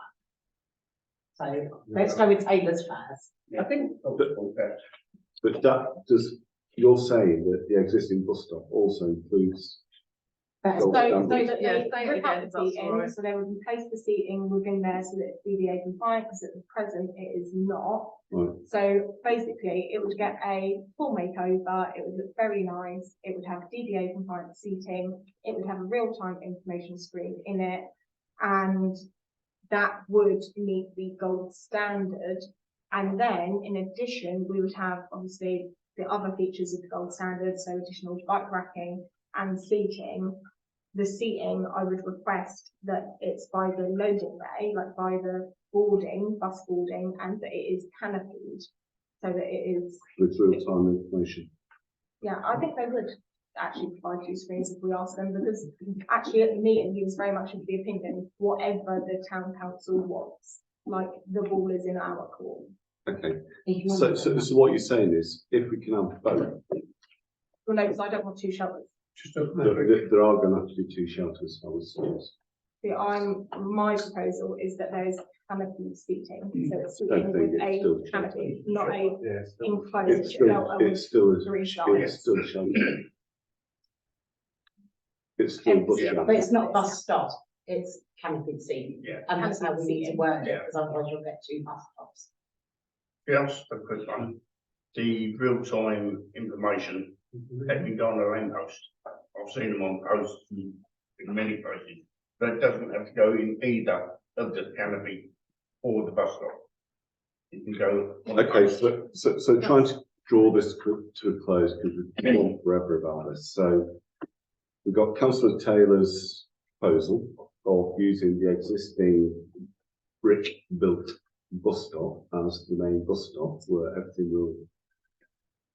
So let's go with Taylor's first. I think, but that does, you're saying that the existing bus stop also includes. So Gold that standard. Yeah, they say it rip out again, the that's seating, all right. so they would replace the seating within there so that it's DDA compliant, because at the present it is not. Right. So basically, it would get a full makeover, it would look very nice, it would have DDA compliant seating, it would have a real-time information screen in it, And that would meet the gold standard. And then in addition, we would have obviously the other features of the gold standard, so additional bike racking and seating. The seating, I would request that it's by the loading bay, like by the boarding, bus boarding, and that it is canopied, so that it is. With real-time information. Yeah, I think they would actually provide 2 screens if we ask them, because actually at the meeting, he was very much of the opinion, whatever the town council wants, like the ball is in our court. Okay, so what you're saying is, if we can have both, Well, no, because I don't want 2 shelters. Just a there are going to have to be 2 shelters, I would suggest. My proposal is that there's canopy seating, so it's Don't seating think with it's a still canopy, not a Yeah, enclosed It's still, shelter with it's still, 3 sides. it's still shelter. It's still bus shelter. But it's not bus stop, it's canopied seating. Yeah. And that's how we need to work it, Yeah. because otherwise you'll get 2 bus stops. Just a quick one. The real-time information that can go on the lamppost. I've seen them on posts in many places, but it doesn't have to go in either of the canopy or the bus stop. It can go. on the Okay, post. so trying to draw this to a close, because we've been on forever about this. So we've got Councillor Taylor's proposal of using the existing brick-built bus stop as the main bus stop, where everything will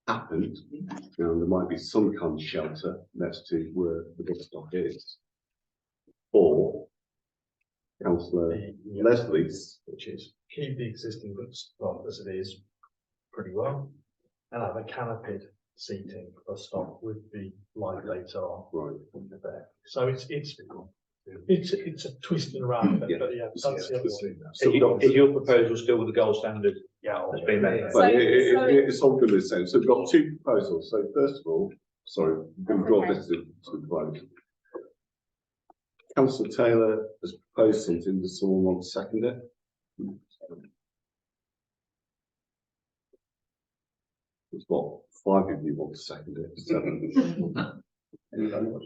happen. And there might be some kind of shelter next to where the bus stop is. Or Councillor Leslie's, which is keep the existing bus stop as it is pretty well, and have a canopied seating bus stop with the live data on right. there. So it's a twisting around, but Yeah. yeah, that's the other one. So Is your proposal still with the gold standard Yeah. that's been met? But So- it's all good in the same. So we've got 2 proposals. So first of all, sorry, I'm going to draw Okay. this to close. Councillor Taylor has proposed something. Does someone want to second it? There's what, 5 of you want to second it? 7.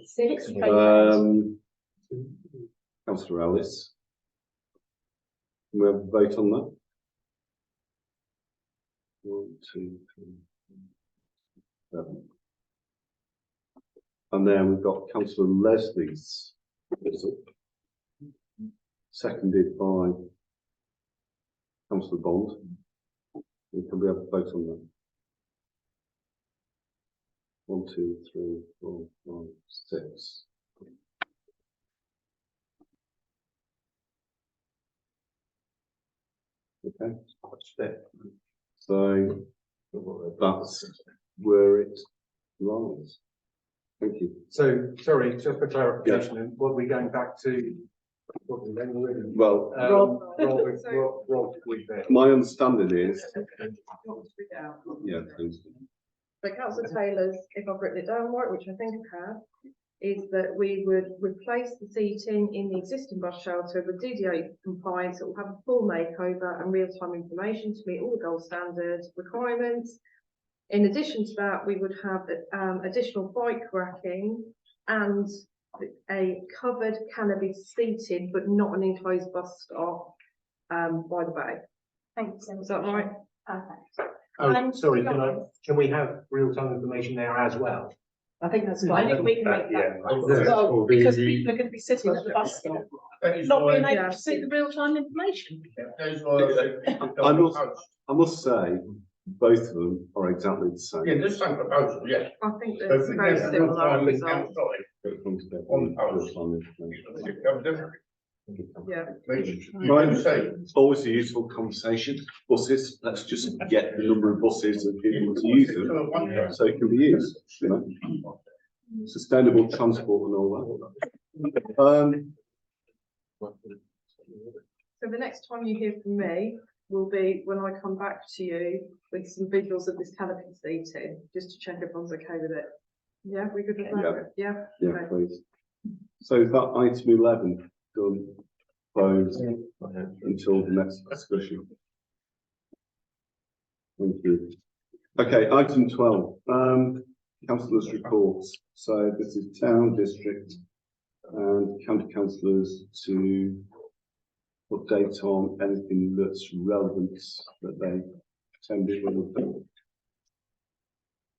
6. Councillor Ellis. Can we have a vote on that? 1, 2, 3, 4, 7. And then we've got Councillor Leslie's, seconded by Councillor Bond. Can we have a vote on that? 1, 2, 3, 4, 5, 6. Okay, so that's where it lies. Thank you. So, sorry, just for clarification, and what we're going back to? What we then already. Well, Rob, with that. my understanding is, yeah, please. So councillor Taylor's, if I've written it down right, which I think I have, is that we would replace the seating in the existing bus shelter with DDA compliance. It will have a full makeover and real-time information to meet all the gold standard requirements. In addition to that, we would have additional bike racking and a covered canopy seated, but not an enclosed bus stop by the bay. Thank you so much. Is that right? Perfect. Oh, And sorry, to be honest- can we have real-time information there as well? I think that's I fine. think we can make Yeah. that. Well, because people are going to be sitting at the bus stop, That is not being why- able to see the real-time information. that is why I said keep it I on the must- post. I must say, both of them are exactly the same. Yeah, there's some proposal, yeah. I think So there's if we very get a similar real-time link results. outside, When it comes to On post. real-time information. it covers everything. Yeah. Right, You say, it's always a useful conversation. Buses, let's just get the number of buses and people to use them, so it can be used, you know. Sustainable transport and all that. So the next time you hear from me will be when I come back to you with some visuals of this canopy seating, just to check everyone's okay with it. Yeah, we good with that? Yeah. Yeah, Okay. please. So is that item 11 done, closed until the next discussion? Thank you. Okay, item 12, councillors' reports. So this is town, district, and county councillors to update on anything that's relevant that they attended or have done.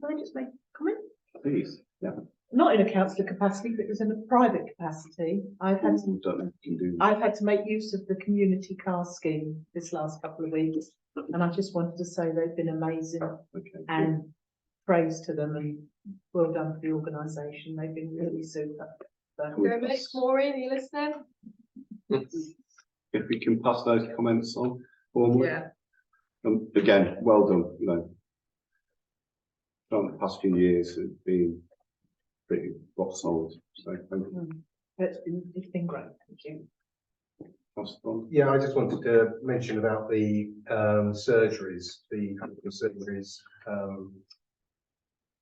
Can I just make a comment? Please, yeah. Not in a councillor capacity, but it was in a private capacity. I've had to make use of the community car scheme this last couple of weeks, and I just wanted to say they've been amazing and praise to them and well done for the organisation. They've been really super. So, Maureen, are you listening? If we can pass those comments on formally. Yeah. Again, well done, from the past few years have been pretty rock solid, so thank you. it's been great, thank you. Pass it on. Yeah, I just wanted to mention about the surgeries, the surgeries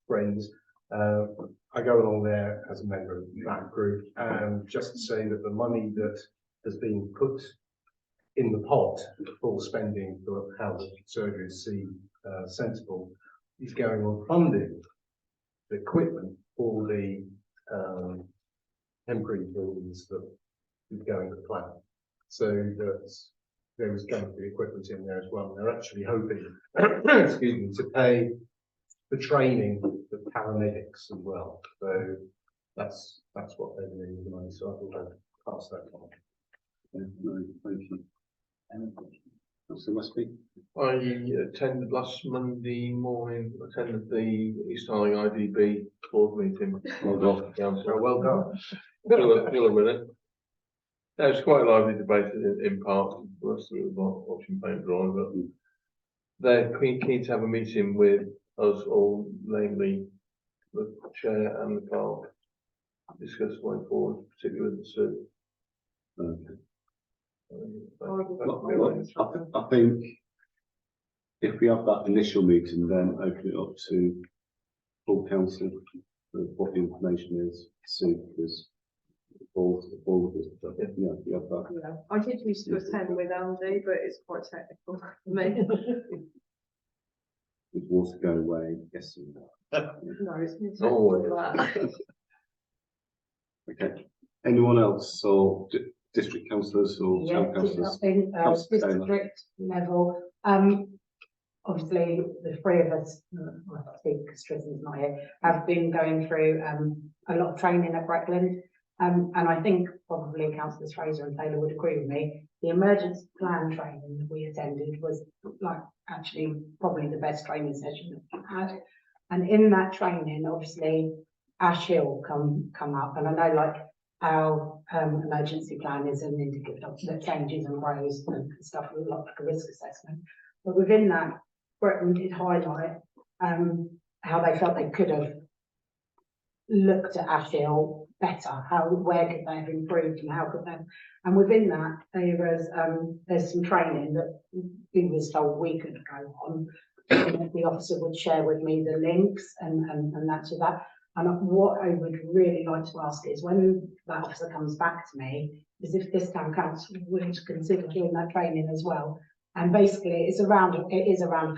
friends. I go along there as a member of that group, and just to say that the money that has been put in the pot for spending for how the surgeries seem sensible is going on funding the equipment for the temporary buildings that is going to plan. So that there is going to be equipment in there as well. They're actually hoping, excuse me, to pay the training of paramedics as well. So that's what they're doing with the money. So I thought I'd pass that on. Yeah, no, thank you. So must be. I attended last Monday morning, attended the East Harling IDB board meeting. Well done. Still a minute. Yeah, it was quite a lively debate in part. The rest of it was watching paint drawing, but they're keen to have a meeting with us all, namely the chair and the clerk, discuss the way forward, particularly with the suit. Okay. I think if we have that initial meeting, then open it up to full council of what the information is, see, because all of this, yeah, we have that. Yeah, I did used to attend with Andy, but it's quite technical for me. With water go away, yes and no. No, it's been technical for that. Okay. Anyone else or district councillors or Yeah, town councillors? I think district level, obviously the three of us, I think because Tristan's not here, have been going through a lot of training at Breckland. And I think probably councillors Fraser and Taylor would agree with me. The emergency plan training that we attended was like actually probably the best training session that we've had. And in that training, obviously Ash Hill come up, and I know like our emergency plan is an indicator that changes and grows and stuff with like a risk assessment. But within that, Breckland did highlight how they felt they could have looked at Ash Hill better, where could they have improved and how could they, and within that there was there's some training that we was told we could go on, and the officer would share with me the links and that to that. And what I would really like to ask is when that officer comes back to me, is if this town council would consider doing that training as well. And basically it is around a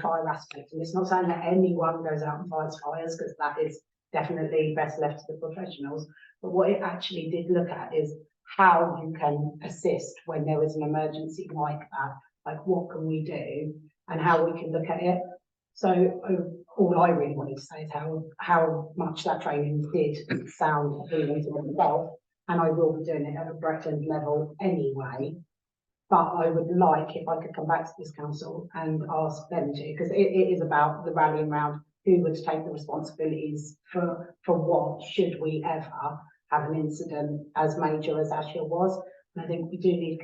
fire aspect, and it's not saying that anyone goes out and fights fires, because that is definitely best left to the professionals. But what it actually did look at is how you can assist when there is an emergency like that, like what can we do and how we can look at it. So all I really wanted to say is how much that training did sound appealing to myself, and I will be doing it at a Breckland level anyway. But I would like if I could come back to this council and ask them to, because it is about the rallying round. Who would take the responsibilities for what should we ever have an incident as major as Ash Hill was? And I think we do need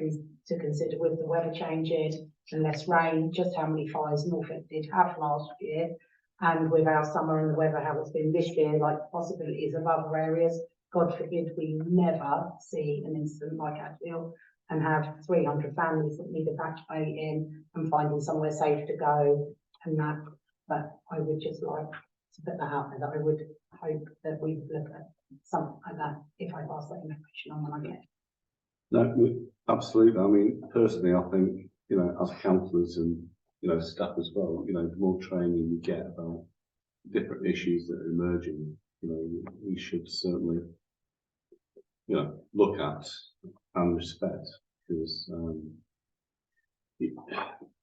to consider with the weather changes and less rain, just how many fires Norfolk did have last year, and with our summer and the weather how it's been this year, like possibilities of other areas. God forbid we never see an incident like Ash Hill and have 300 families that need evacuating and finding somewhere safe to go and that. But I would just like to put that out there, that I would hope that we would look at something like that if I pass that information on when I get it. No, absolutely. I mean, personally, I think, as councillors and, staff as well, the more training we get about different issues that are emerging, we should certainly you know, look at and respect, because,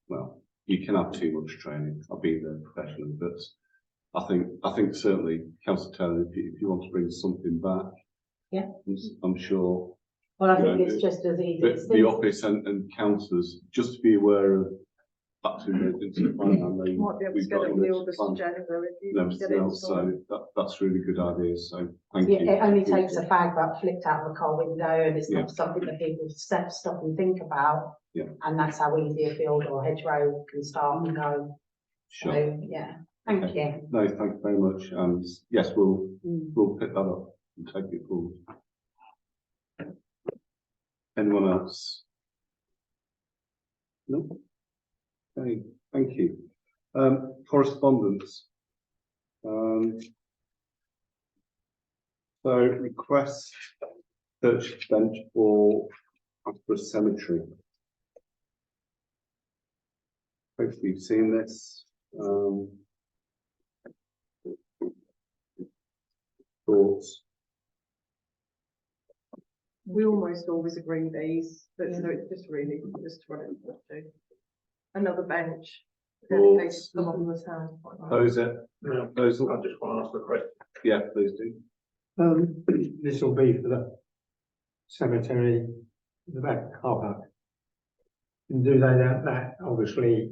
well, you can have too much training. I've been there professionally, but I think certainly, Councillor Taylor, if you want to bring something back, Yeah. I'm sure Well, I you think know, it's just as easy. the office and councillors, just to be aware of back to emergency plan. I mean, Might be able to we've get got it on the emergency August plan agenda if you and get everything it else, sorted. so that's really good idea, so thank Yeah, you. it only takes a fag that flicked out of a car window, and it's Yeah. not something that people stop and think about. Yeah. And that's how easy a field or hedgerow can start and go. Sure. So, yeah, thank you. No, thank you very much, and yes, we'll pick that up and take it forward. Anyone else? No? Okay, thank you. Correspondence. So request search bench for a cemetery. Hopefully you've seen this. Thoughts? We almost always agree these, but so it's just really just to run it to. Another bench. Dedicated to someone on the town. Those it? Those. I just want to ask a question. Yeah, please do. This will be for the cemetery, the back car park. And do they that obviously?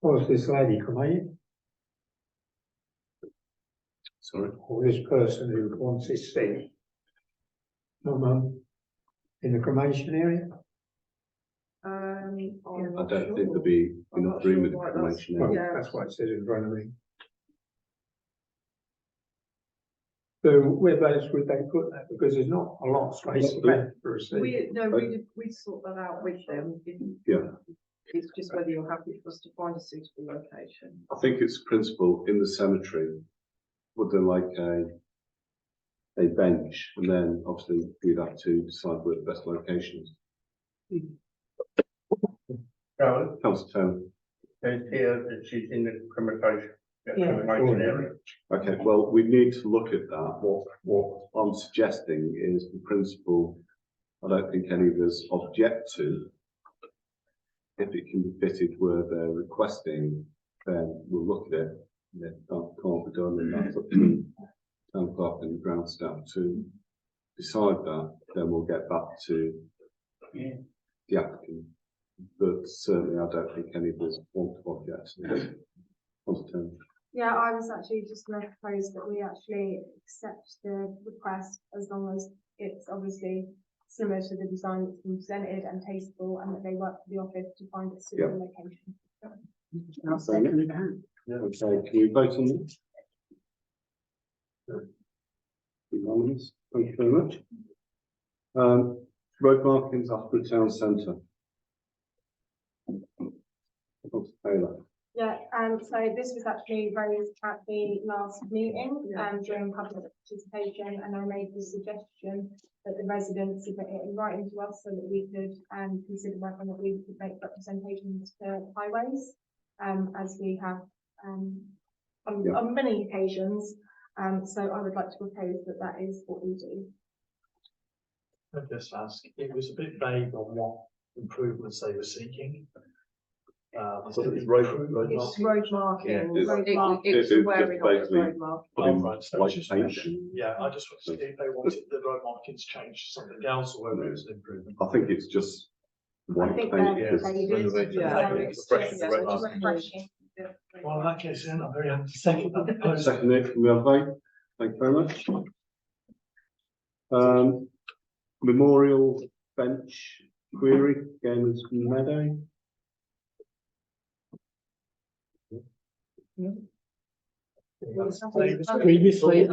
Was this lady cremated, Sorry. or this person who wants his seat? In the cremation area? I don't think there'll be enough room in the cremation Well, area. that's what it says in front of me. So whereabouts would they put that? Because there's not a lot of space left for a seat. We sort that out with them. Yeah. It's just whether you're happy for us to find a suitable location. I think it's principle in the cemetery. Would there like a bench, and then obviously we'd have to decide where the best location is. Councillor Taylor. It's here that she's in the cremation. Yeah. Area. Okay, well, we need to look at that. What I'm suggesting is the principle, I don't think any of us object to. If it can be fitted where they're requesting, then we'll look at it. If that can't be done, then that's up to town clerk and ground staff to decide that, then we'll get back to the applicant. But certainly I don't think any of us want to object. Yeah, I was actually just going to propose that we actually accept the request as long as it's obviously similar to the design that's been presented and tasteful, and that they work for the office to find a suitable location. I'll second that. Okay, can we vote on this? Unanimous. Thank you very much. Road markings after the town centre. Taylor. Yeah, so this was actually raised at the last meeting, during public participation, and I made the suggestion that the residents submit it in writing to us so that we could, consider whether or not we could make representations for highways, as we have, on many occasions. So I would like to propose that that is what we do. I'd just ask, it was a bit vague on what improvements they were seeking. So it's road It's road marking. Yeah, It's it's wearing just off the basically road mark. putting Right, so white just paint. yeah, I just wanted to see if they wanted the road markings changed to something else or whether it was an improvement. I think it's just I white think paint. they're because- faded, Yeah. so it's Refreshing just the road marking. refreshing. Well, in that case, then I'm very happy to second that. Second it, can we have a vote? Thank you very much. Memorial bench query, Gamers Meadow. Previously,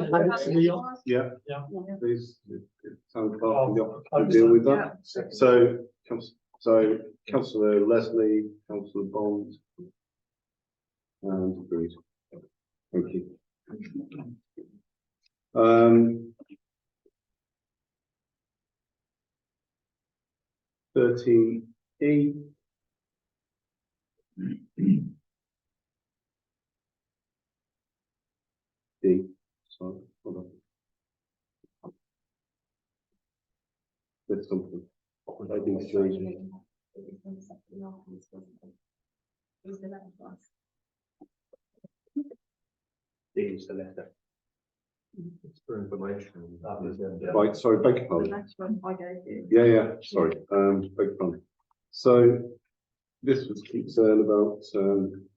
Yeah. Yeah. Please, town clerk can deal with that. So Councillor Leslie, Councillor Bond. And agreed. Thank you. 13E. D, sorry, hold on. with something. ATC. Is the letter. It's for information. Right, sorry, beg your The pardon. next one I gave you. Yeah, sorry, beg your pardon. So this was concern about,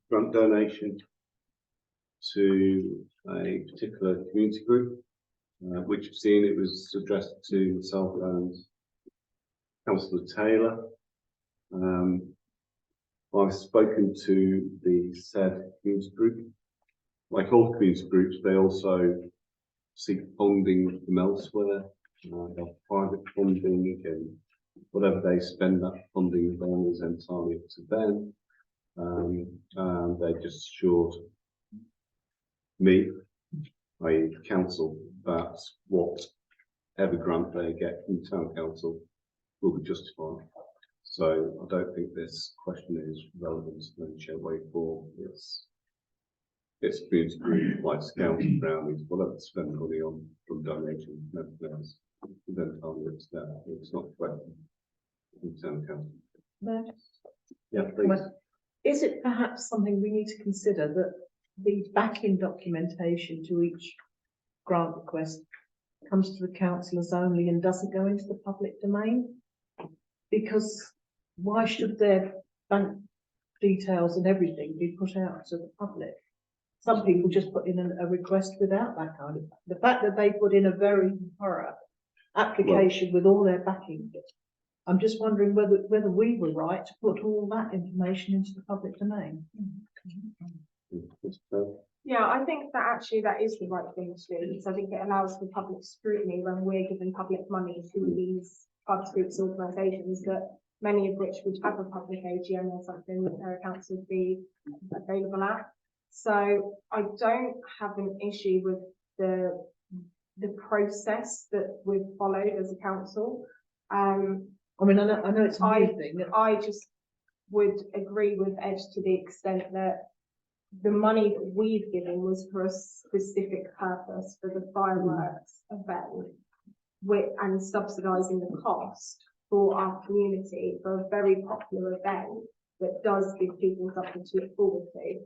grant donation to a particular community group, which you've seen it was addressed to myself and Councillor Taylor. I've spoken to the said community group. Like all community groups, they also seek funding from elsewhere, they have private funding, and whatever they spend that funding on is entirely up to them. And they just assured me, i.e. the council, that whatever grant they get from town council will be justified. So I don't think this question is relevant in any shape, way, or form. It's community group like Scouts, Brownies, whatever they spend money on from donations and everything else. Then it's there. It's not a question from town council. No. Yeah, please. Is it perhaps something we need to consider that the backing documentation to each grant request comes to the councillors only and doesn't go into the public domain? Because why should their bank details and everything be put out to the public? Some people just put in a request without that kind of, the fact that they put in a very thorough application with all their backing. I'm just wondering whether we were right to put all that information into the public domain. Yeah, I think that actually that is the right thing to do, because I think it allows for public scrutiny when we're giving public money to these grassroots organisations, that many of which would have a public AGM or something that their accounts would be available at. So I don't have an issue with the process that we've followed as a council. I mean, I know it's a new thing. I just would agree with Ed to the extent that the money that we've given was for a specific purpose, for the fireworks event, and subsidising the cost for our community for a very popular event that does give people something to look forward to.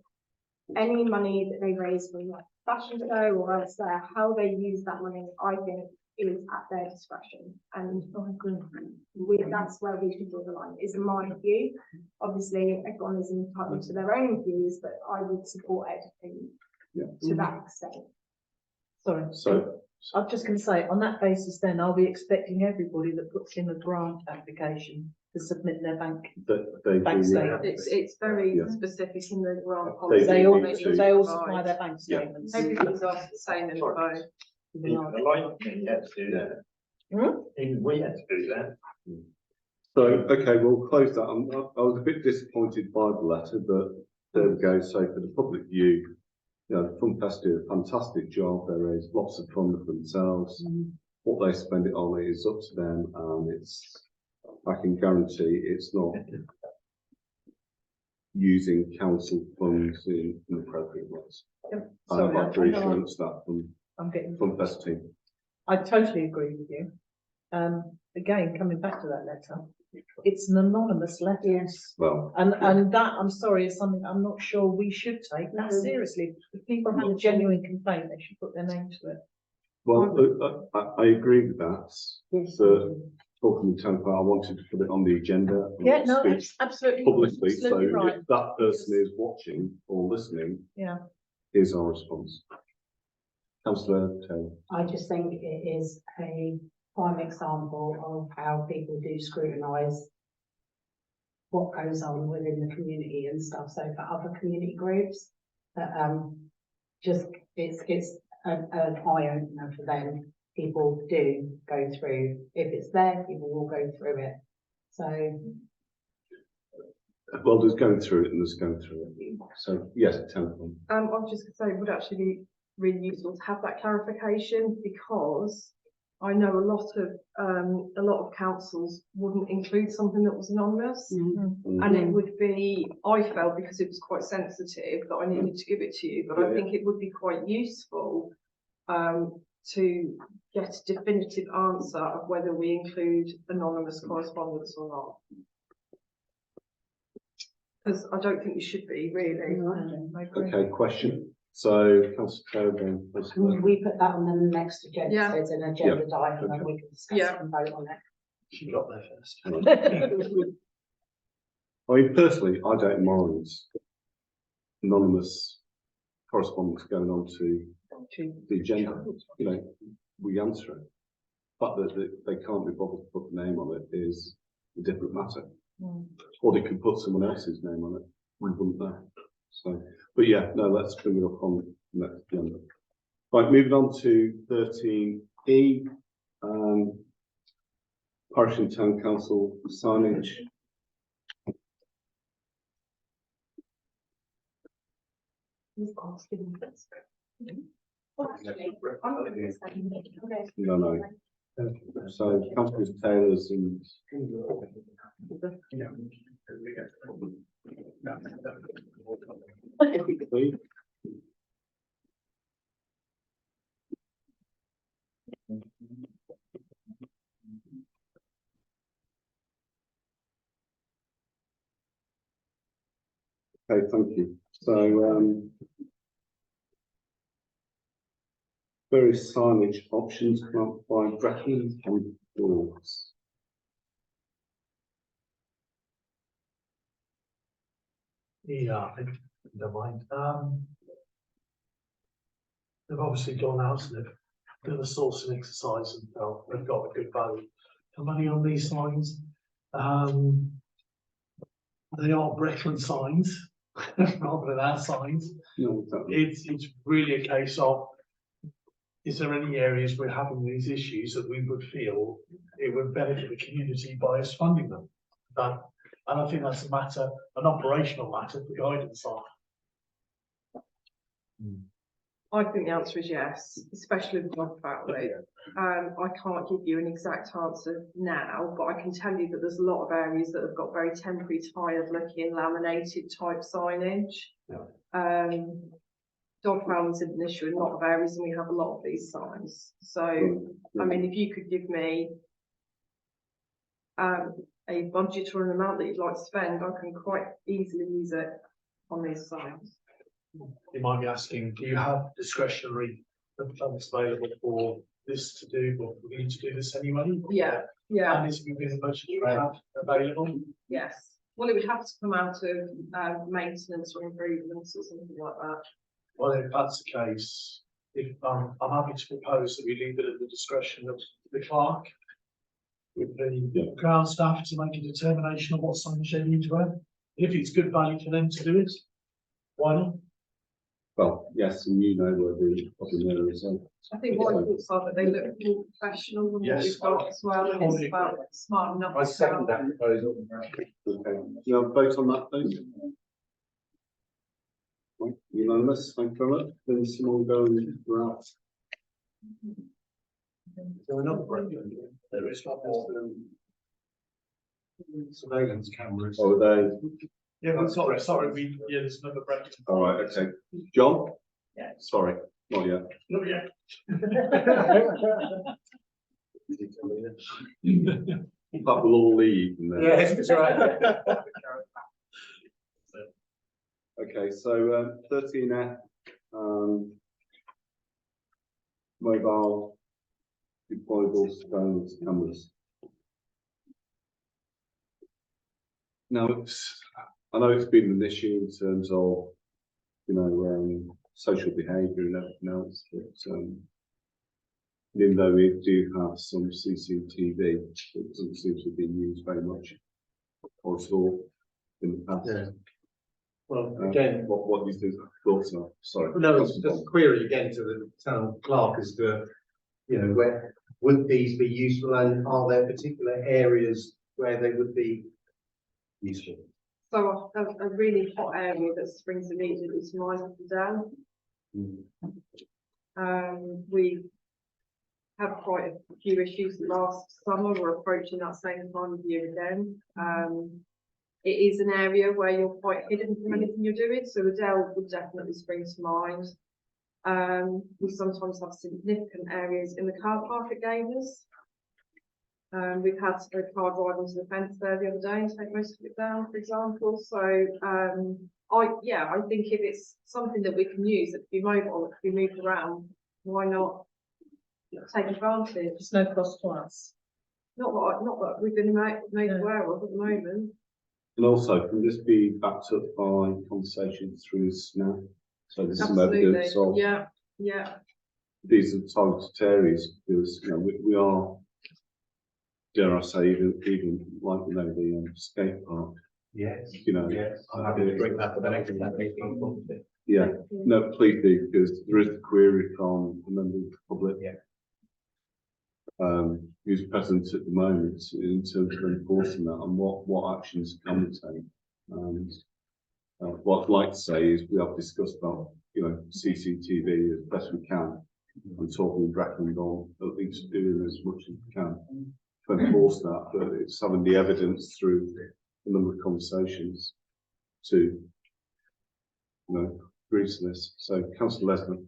Any money that they raise from like fashion show or elsewhere, how they use that money, I think is at their discretion. And that's where we should draw the line, is my view. Obviously, everyone is entitled to their own views, but I would support everything to that extent. Sorry. So I'm just going to say, on that basis then, I'll be expecting everybody that puts in a grant application to submit their bank statement. It's very Yeah. specific in the grant They policy. They all, do. they all supply their bank Yeah. statements. Everything's asked the same info. Even we had to do that. So, okay, we'll close that. I was a bit disappointed by the letter, but there we go. So for the public view, you know, the Funfest do a fantastic job. They raise lots of funds for themselves. What they spend it on is up to them, and I can guarantee it's not using council funds in inappropriate ways. I've got reassurance that from Funfest team. I totally agree with you. Again, coming back to that letter, it's an anonymous letter. Yes. Well, And that, I'm sorry, is something I'm not sure we should take that seriously. If people have a genuine complaint, they should put their name to it. well, I agree with that. But talking to town, I wanted to put it on the agenda. and Yeah, no, speak absolutely. publicly, so Absolutely right. if that person is watching or listening, Yeah. here's our response. Councillor Taylor. I just think it is a prime example of how people do scrutinise what goes on within the community and stuff. So for other community groups, just it's an eye opener for them. People do go through. If it's there, people will go through it. So. Well, there's going through it and there's going through it. So yes, telephone. I was just going to say, it would actually be really useful to have that clarification, because I know a lot of councils wouldn't include something that was anonymous, and it would be, I felt, because it was quite sensitive, that I needed to give it to you, but I think it would be quite useful to get a definitive answer of whether we include anonymous correspondence or not. Because I don't think we should be, really. I agree. Okay, question. So, councillor Taylor, then, Can we put that on the next agenda, Yeah. so it's an agenda Yeah. item and we can discuss Yeah. it and vote on it. She got there first. I mean, personally, I don't mind anonymous correspondence going on to the agenda. You know, we answer it. But that they can't be bothered to put the name on it is a different matter. Or they can put someone else's name on it. We wouldn't know. So, but yeah, no, let's bring it up on the next agenda. Right, moving on to 13E. Parish and Town Council signage. No. So councillors Taylor's and okay, thank you. So various signage options come up by Brecon and Dawes. Yeah, I don't mind. They've obviously gone out and they've done a sourcing exercise and felt they've got a good value for money on these signs. They are Brecon signs rather than our signs. No, exactly. It's really a case of, is there any areas we're having these issues that we would feel it would benefit the community by us funding them? And I think that's a matter, an operational matter for guidance on. I think the answer is yes, especially with dog family. I can't give you an exact answer now, but I can tell you that there's a lot of areas that have got very temporary, tired looking, laminated type signage. Dog found is an issue in a lot of areas, and we have a lot of these signs. So, I mean, if you could give me a budget or an amount that you'd like to spend, I can quite easily use it on these signs. You might be asking, do you have discretionary funds available for this to do, or we need to do this anyway? Yeah. And is within the budget you have available? Yes. Well, it would have to come out of maintenance or improvements or something like that. Well, if that's the case, if I'm happy to propose that we leave it at the discretion of the clerk with the ground staff to make a determination of what signage they need to have. If it's good value for them to do it, why not? Well, yes, and you know where the problem there is. I think my thoughts are that they look more professional than what we've got as well, and it's about smart enough. I second that proposal. Okay, you have a vote on that, please? Right, unanimous, thank you very much. Then someone go and out. So another breakdown. There is Surveillance cameras. Oh, they, yeah, sorry, there's another breakdown. all right, okay. John? Yeah. Sorry, not yet. Not yet. That will all leave. And then. Yes, that's right. Okay, so 13F, mobile deployable surveillance cameras. Now, I know it's been an issue in terms of, you know, social behaviour and everything else, but even though we do have some CCTV, it doesn't seem to have been used very much or at all in the past. Yeah. Well, again, What do you think? Thoughts are? Sorry. no, it's just a query again to the town clerk as to, you know, where would these be useful and are there particular areas where they would be useful? So a really hot area that springs immediately to mind is the down. We had quite a few issues last summer. We're approaching that same time of year again. It is an area where you're quite hidden from anything you're doing, so Adele would definitely spring to mind. We sometimes have significant areas in the car park at Gamers. We've had a car drive into the fence there the other day and take most of it down, for example. So, I think if it's something that we can use, that can be mobile, that can be moved around, why not take advantage? There's no cost to us. Not that we've been made aware of at the moment. And also, can this be backed up by conversations through SNAP? So there's some evidence of Yeah. these are targeted areas, because, you know, we are, dare I say, even like, you know, the skate park, Yes. you know. Yes, I'm happy to bring that for the next meeting. Yeah, no, please do, because there is a query from a member of the public. Yeah. Who's present at the moment in terms of enforcing that and what actions can we take. And what I'd like to say is we have discussed about, you know, CCTV as best we can and talking with Breckland on at least doing as much as we can to enforce that, but it's having the evidence through a number of conversations to, you know, agree to this. So, Councillor Leslie.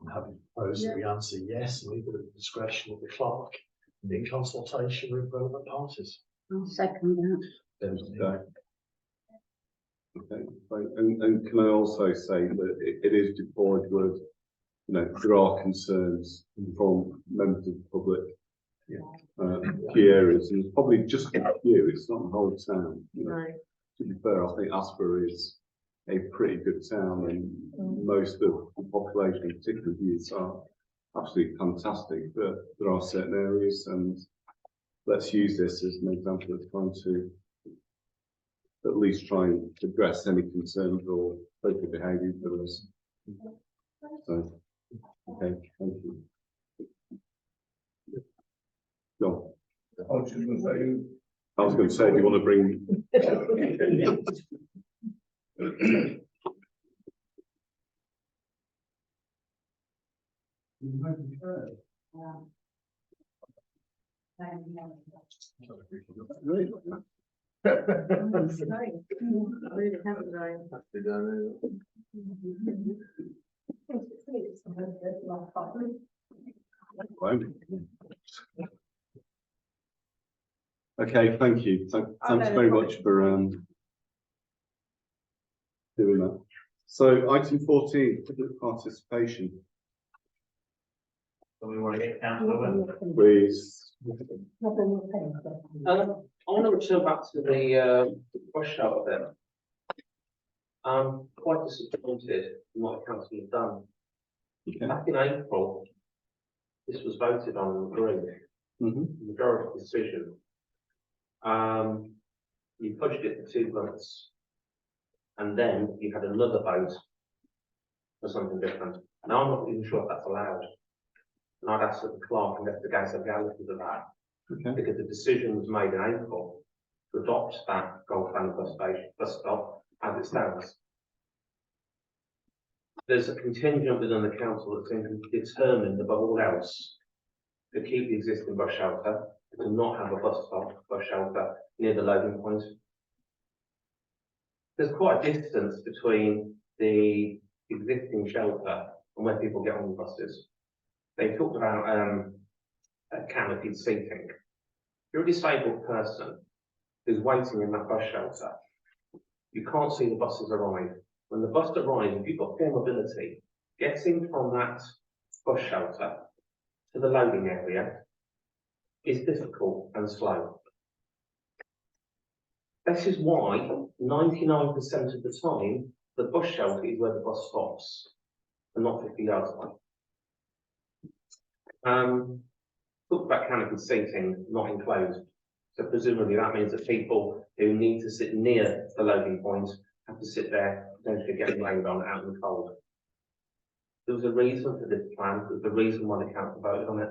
I'm happy to propose that we answer yes and leave it at the discretion of the clerk in consultation with relevant parties. I'll second that. Okay. Okay, right. And can I also say that it is deployed with, you know, there are concerns from members of the public, key areas, and it's probably just a few, it's not the whole town. You know. To be fair, I think Asper is a pretty good town, and most of the population, particularly youths, are absolutely fantastic, but there are certain areas, and let's use this as an example of trying to at least try and address any concerns or local behaviour for us. So, okay, thank you. John. I was just going to say. I was going to say, do you want to bring? Okay, thank you. Thanks very much for doing that. So, item 14, public participation. So we want to get councillor. Please. I want to return back to the bus shelter then. I'm quite disappointed in what the council has done. Okay. Back in April, this was voted on and agreed. Majority decision. You pushed it for 2 months, and then you had another vote for something different. Now I'm not even sure if that's allowed. And I'd ask that the clerk investigate the realities of that. Okay. Because the decision was made in April to adopt that Gold Standard bus stop as it stands. There's a contingent within the council that's determined above all else to keep the existing bus shelter, to not have a bus shelter near the loading point. There's quite a distance between the existing shelter and where people get on the buses. They talked about canopied seating. If you're a disabled person who's waiting in that bus shelter, you can't see the buses arrive. When the bus arrives, if you've got poor mobility, getting from that bus shelter to the loading area is difficult and slow. This is why 99% of the time, the bus shelter is where the bus stops, and not 50 yards away. Talk about canopied seating, not enclosed. So presumably that means that people who need to sit near the loading point have to sit there, potentially getting rained on out in the cold. There was a reason for this plan, there's a reason why the council voted on it.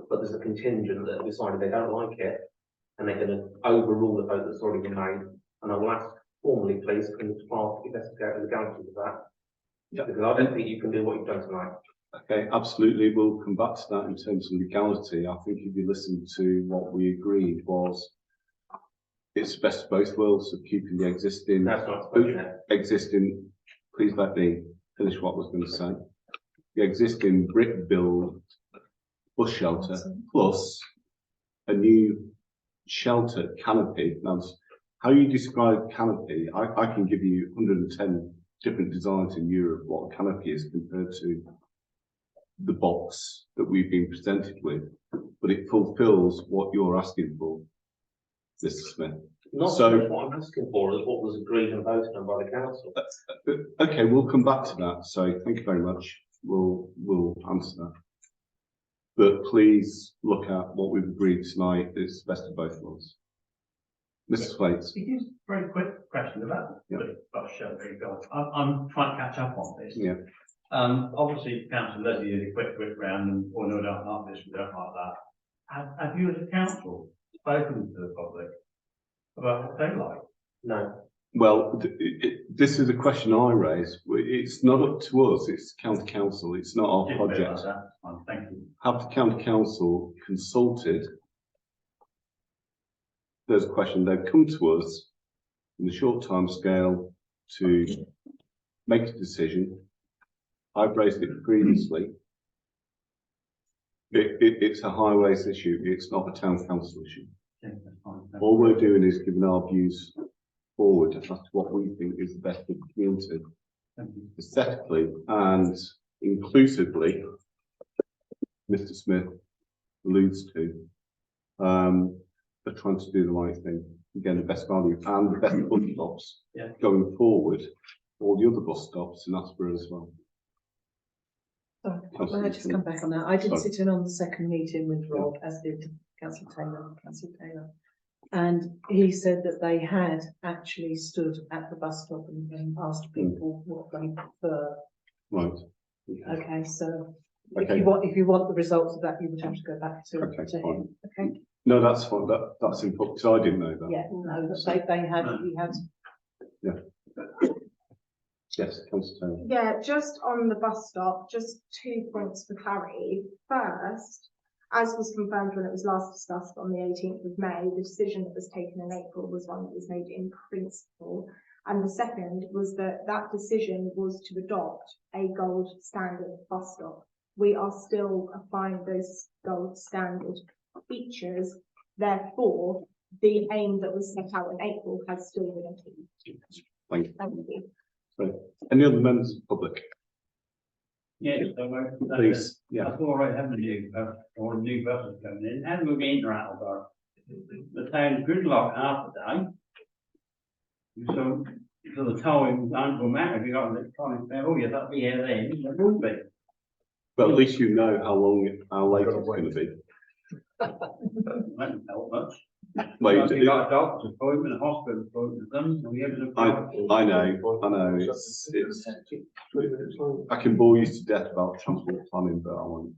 But there's a contingent that decided they don't like it, and they're going to overrule the vote that's already been made. And I will ask formally, please, can the clerk investigate the legalities of that? Yeah. Because I don't think you can do what you've done tonight. Okay, absolutely. We'll come back to that in terms of legality. I think if you listen to what we agreed was it's best of both worlds of keeping the existing. That's not explaining it. Existing. Please let me finish what I was going to say. The existing brick build bus shelter plus a new shelter canopy. Now, how you describe canopy, I can give you 110 different designs in Europe what a canopy is compared to the box that we've been presented with, but it fulfills what you're asking for, Mr. Smith. Not So- so much what I'm asking for is what was agreed and voted on by the council. Okay, we'll come back to that. So thank you very much. We'll answer that. But please look at what we've agreed tonight. It's the best of both worlds. Mrs. Waits. It is a very quick question about the bus shelter you've got. I'm trying to catch up on this. Yeah. Obviously, council Leslie did a quick round and, oh no, don't like this, we don't like that. Have you as a council spoken to the public about what they like? No. Well, this is a question I raise. It's not up to us. It's county council. It's not our Didn't realise project. that. Fine, thank you. Have the county council consulted? There's a question. They've come to us in the short time scale to make a decision. I've raised it previously. It's a highways issue. It's not a town council issue. Yeah, that's fine. Thank All you. we're doing is giving our views forward as to what we think is the best for the community, Thank you. aesthetically and inclusively. Mr. Smith alludes to, are trying to do the right thing, again, the best value and the best bus stops Yeah. going forward, all the other bus stops in Asper as well. May I just come back on that? I did Sorry. sit in on the second meeting with Rob, as did Councillor Taylor. And he said that they had actually stood at the bus stop and asked people what they prefer. Right. Okay, so Okay. if you want the results of that, you would have to go back to Okay, to fine. him. Okay, No, that's fine. That's important because I didn't know that. yeah, no, they had, he had. Yes, Councillor Taylor. Yeah, just on the bus stop, just 2 points for clarity. First, as was confirmed when it was last discussed on the 18th of May, the decision that was taken in April was one that was made in principle. And the second was that that decision was to adopt a gold standard bus stop. We are still applying those gold standard features. Therefore, the aim that was set out in April has still been achieved. Thank you. Thank you. Any other members of the public? Yeah, so Please, yeah. that's all right, having a new, or a new buses coming in, how do we interact with our, the town's gridlock half the day? So the towing don't go matter, if you got electronic, oh yeah, that'll be here then, it would be. But at least you know how late it's going to be. Won't help much. Well, If you got a doctor's appointment, a hospital appointment, then we have an appointment. I know, it's, I can bore you to death about transport planning, but I won't.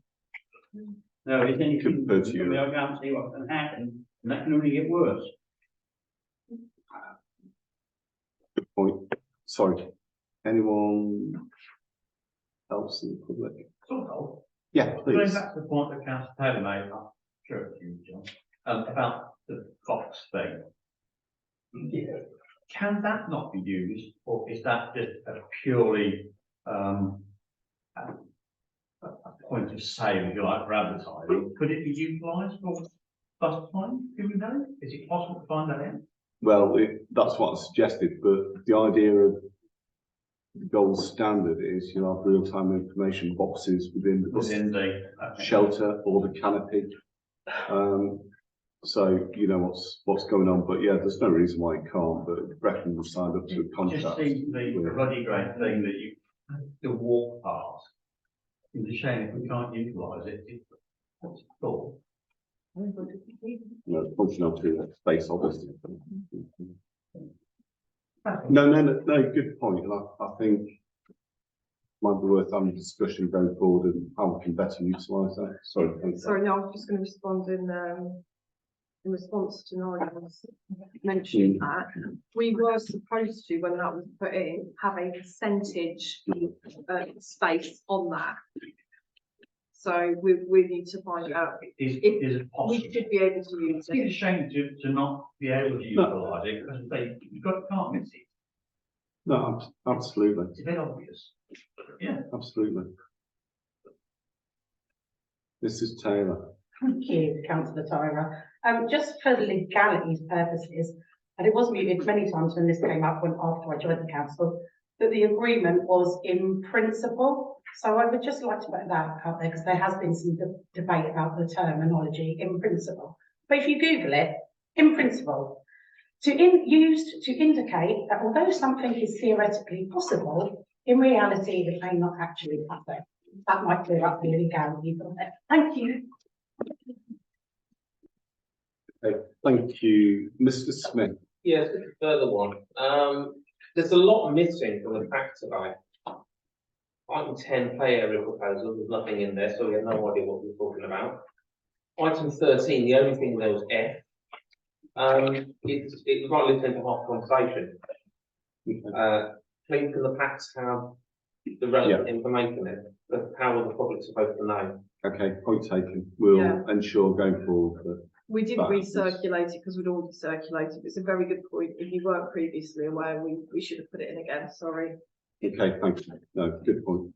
No, it's anything, Compared to you. I can't see what's gonna happen, and that can only get worse. Good point. Sorry. Anyone else in the public? Sort of. Yeah, Going please. back to the point that Councillor Taylor made, I'm sure it's you, John, about the box thing. Yeah. Can that not be used, or is that just a purely, a point of sale, if you like, for advertising? Could it be utilised for bus time? Do we know? Is it possible to find that out? Well, that's what I suggested, but the idea of the gold standard is you'll have real-time information boxes within the bus Within the, okay. shelter or the canopy. So you know what's going on, but yeah, there's no reason why it can't, but Brecon was signed up to a It just contract. seems the ruddy grey thing that you, the walk past. It's a shame if we can't utilise it. What's it for? No, functionality of space, obviously. No, good point, and I think might be worth having a discussion going forward and how we can better utilise that. Sorry. Sorry, no, I was just going to respond in response to Nigel's mention that we were supposed to, when that was put in, have a percentage space on that. So we need to find out Is if it possible? we should be able to use It's a it. shame to not be able to utilise it, because they, can't miss it. No, absolutely, It's a bit obvious. Yeah. absolutely. Mrs. Taylor. Thank you, councillor Tyra. Just for legalities purposes, and it was muted many times when this came up when after I joined the council, that the agreement was in principle. So I would just like to put that out there because there has been some debate about the terminology in principle. But if you Google it, in principle, used to indicate that although something is theoretically possible, in reality it may not actually happen. That might clear up the legalities of it. Thank you. Okay, thank you, Mr. Smith. Yes, just a further one. There's a lot missing from the pack tonight. Item 10, play area proposal, there's nothing in there, so we have no idea what we're talking about. Item 13, the only thing there was F. It's right listening to half conversation. Please can the packs have the relevant information in, but how are the public supposed to know? Okay, point taken. We'll Yeah. ensure going forward that. We didn't That happens. recirculate it because we'd already circulated. It's a very good point. If you weren't previously aware, we should have put it in again, sorry. Okay, thank you. No, good point.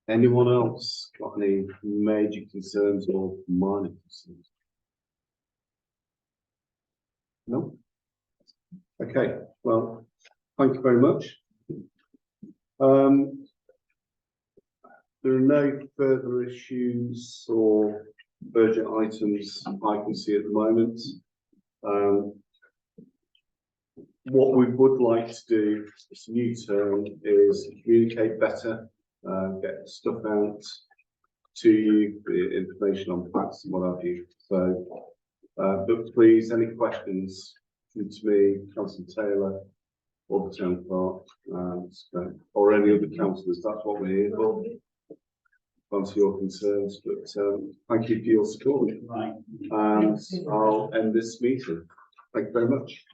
Anyone else got any major concerns or minor concerns? No? Okay, well, thank you very much. There are no further issues or urgent items I can see at the moment. What we would like to do this new term is communicate better, get stuff out to you, the information on facts and what have you. So, but please, any questions come to me, Councillor Taylor, or the town clerk, or any other councillors. That's what we're here for. Answer your concerns, but thank you for your support. Right. And I'll end this meeting. Thank you very much.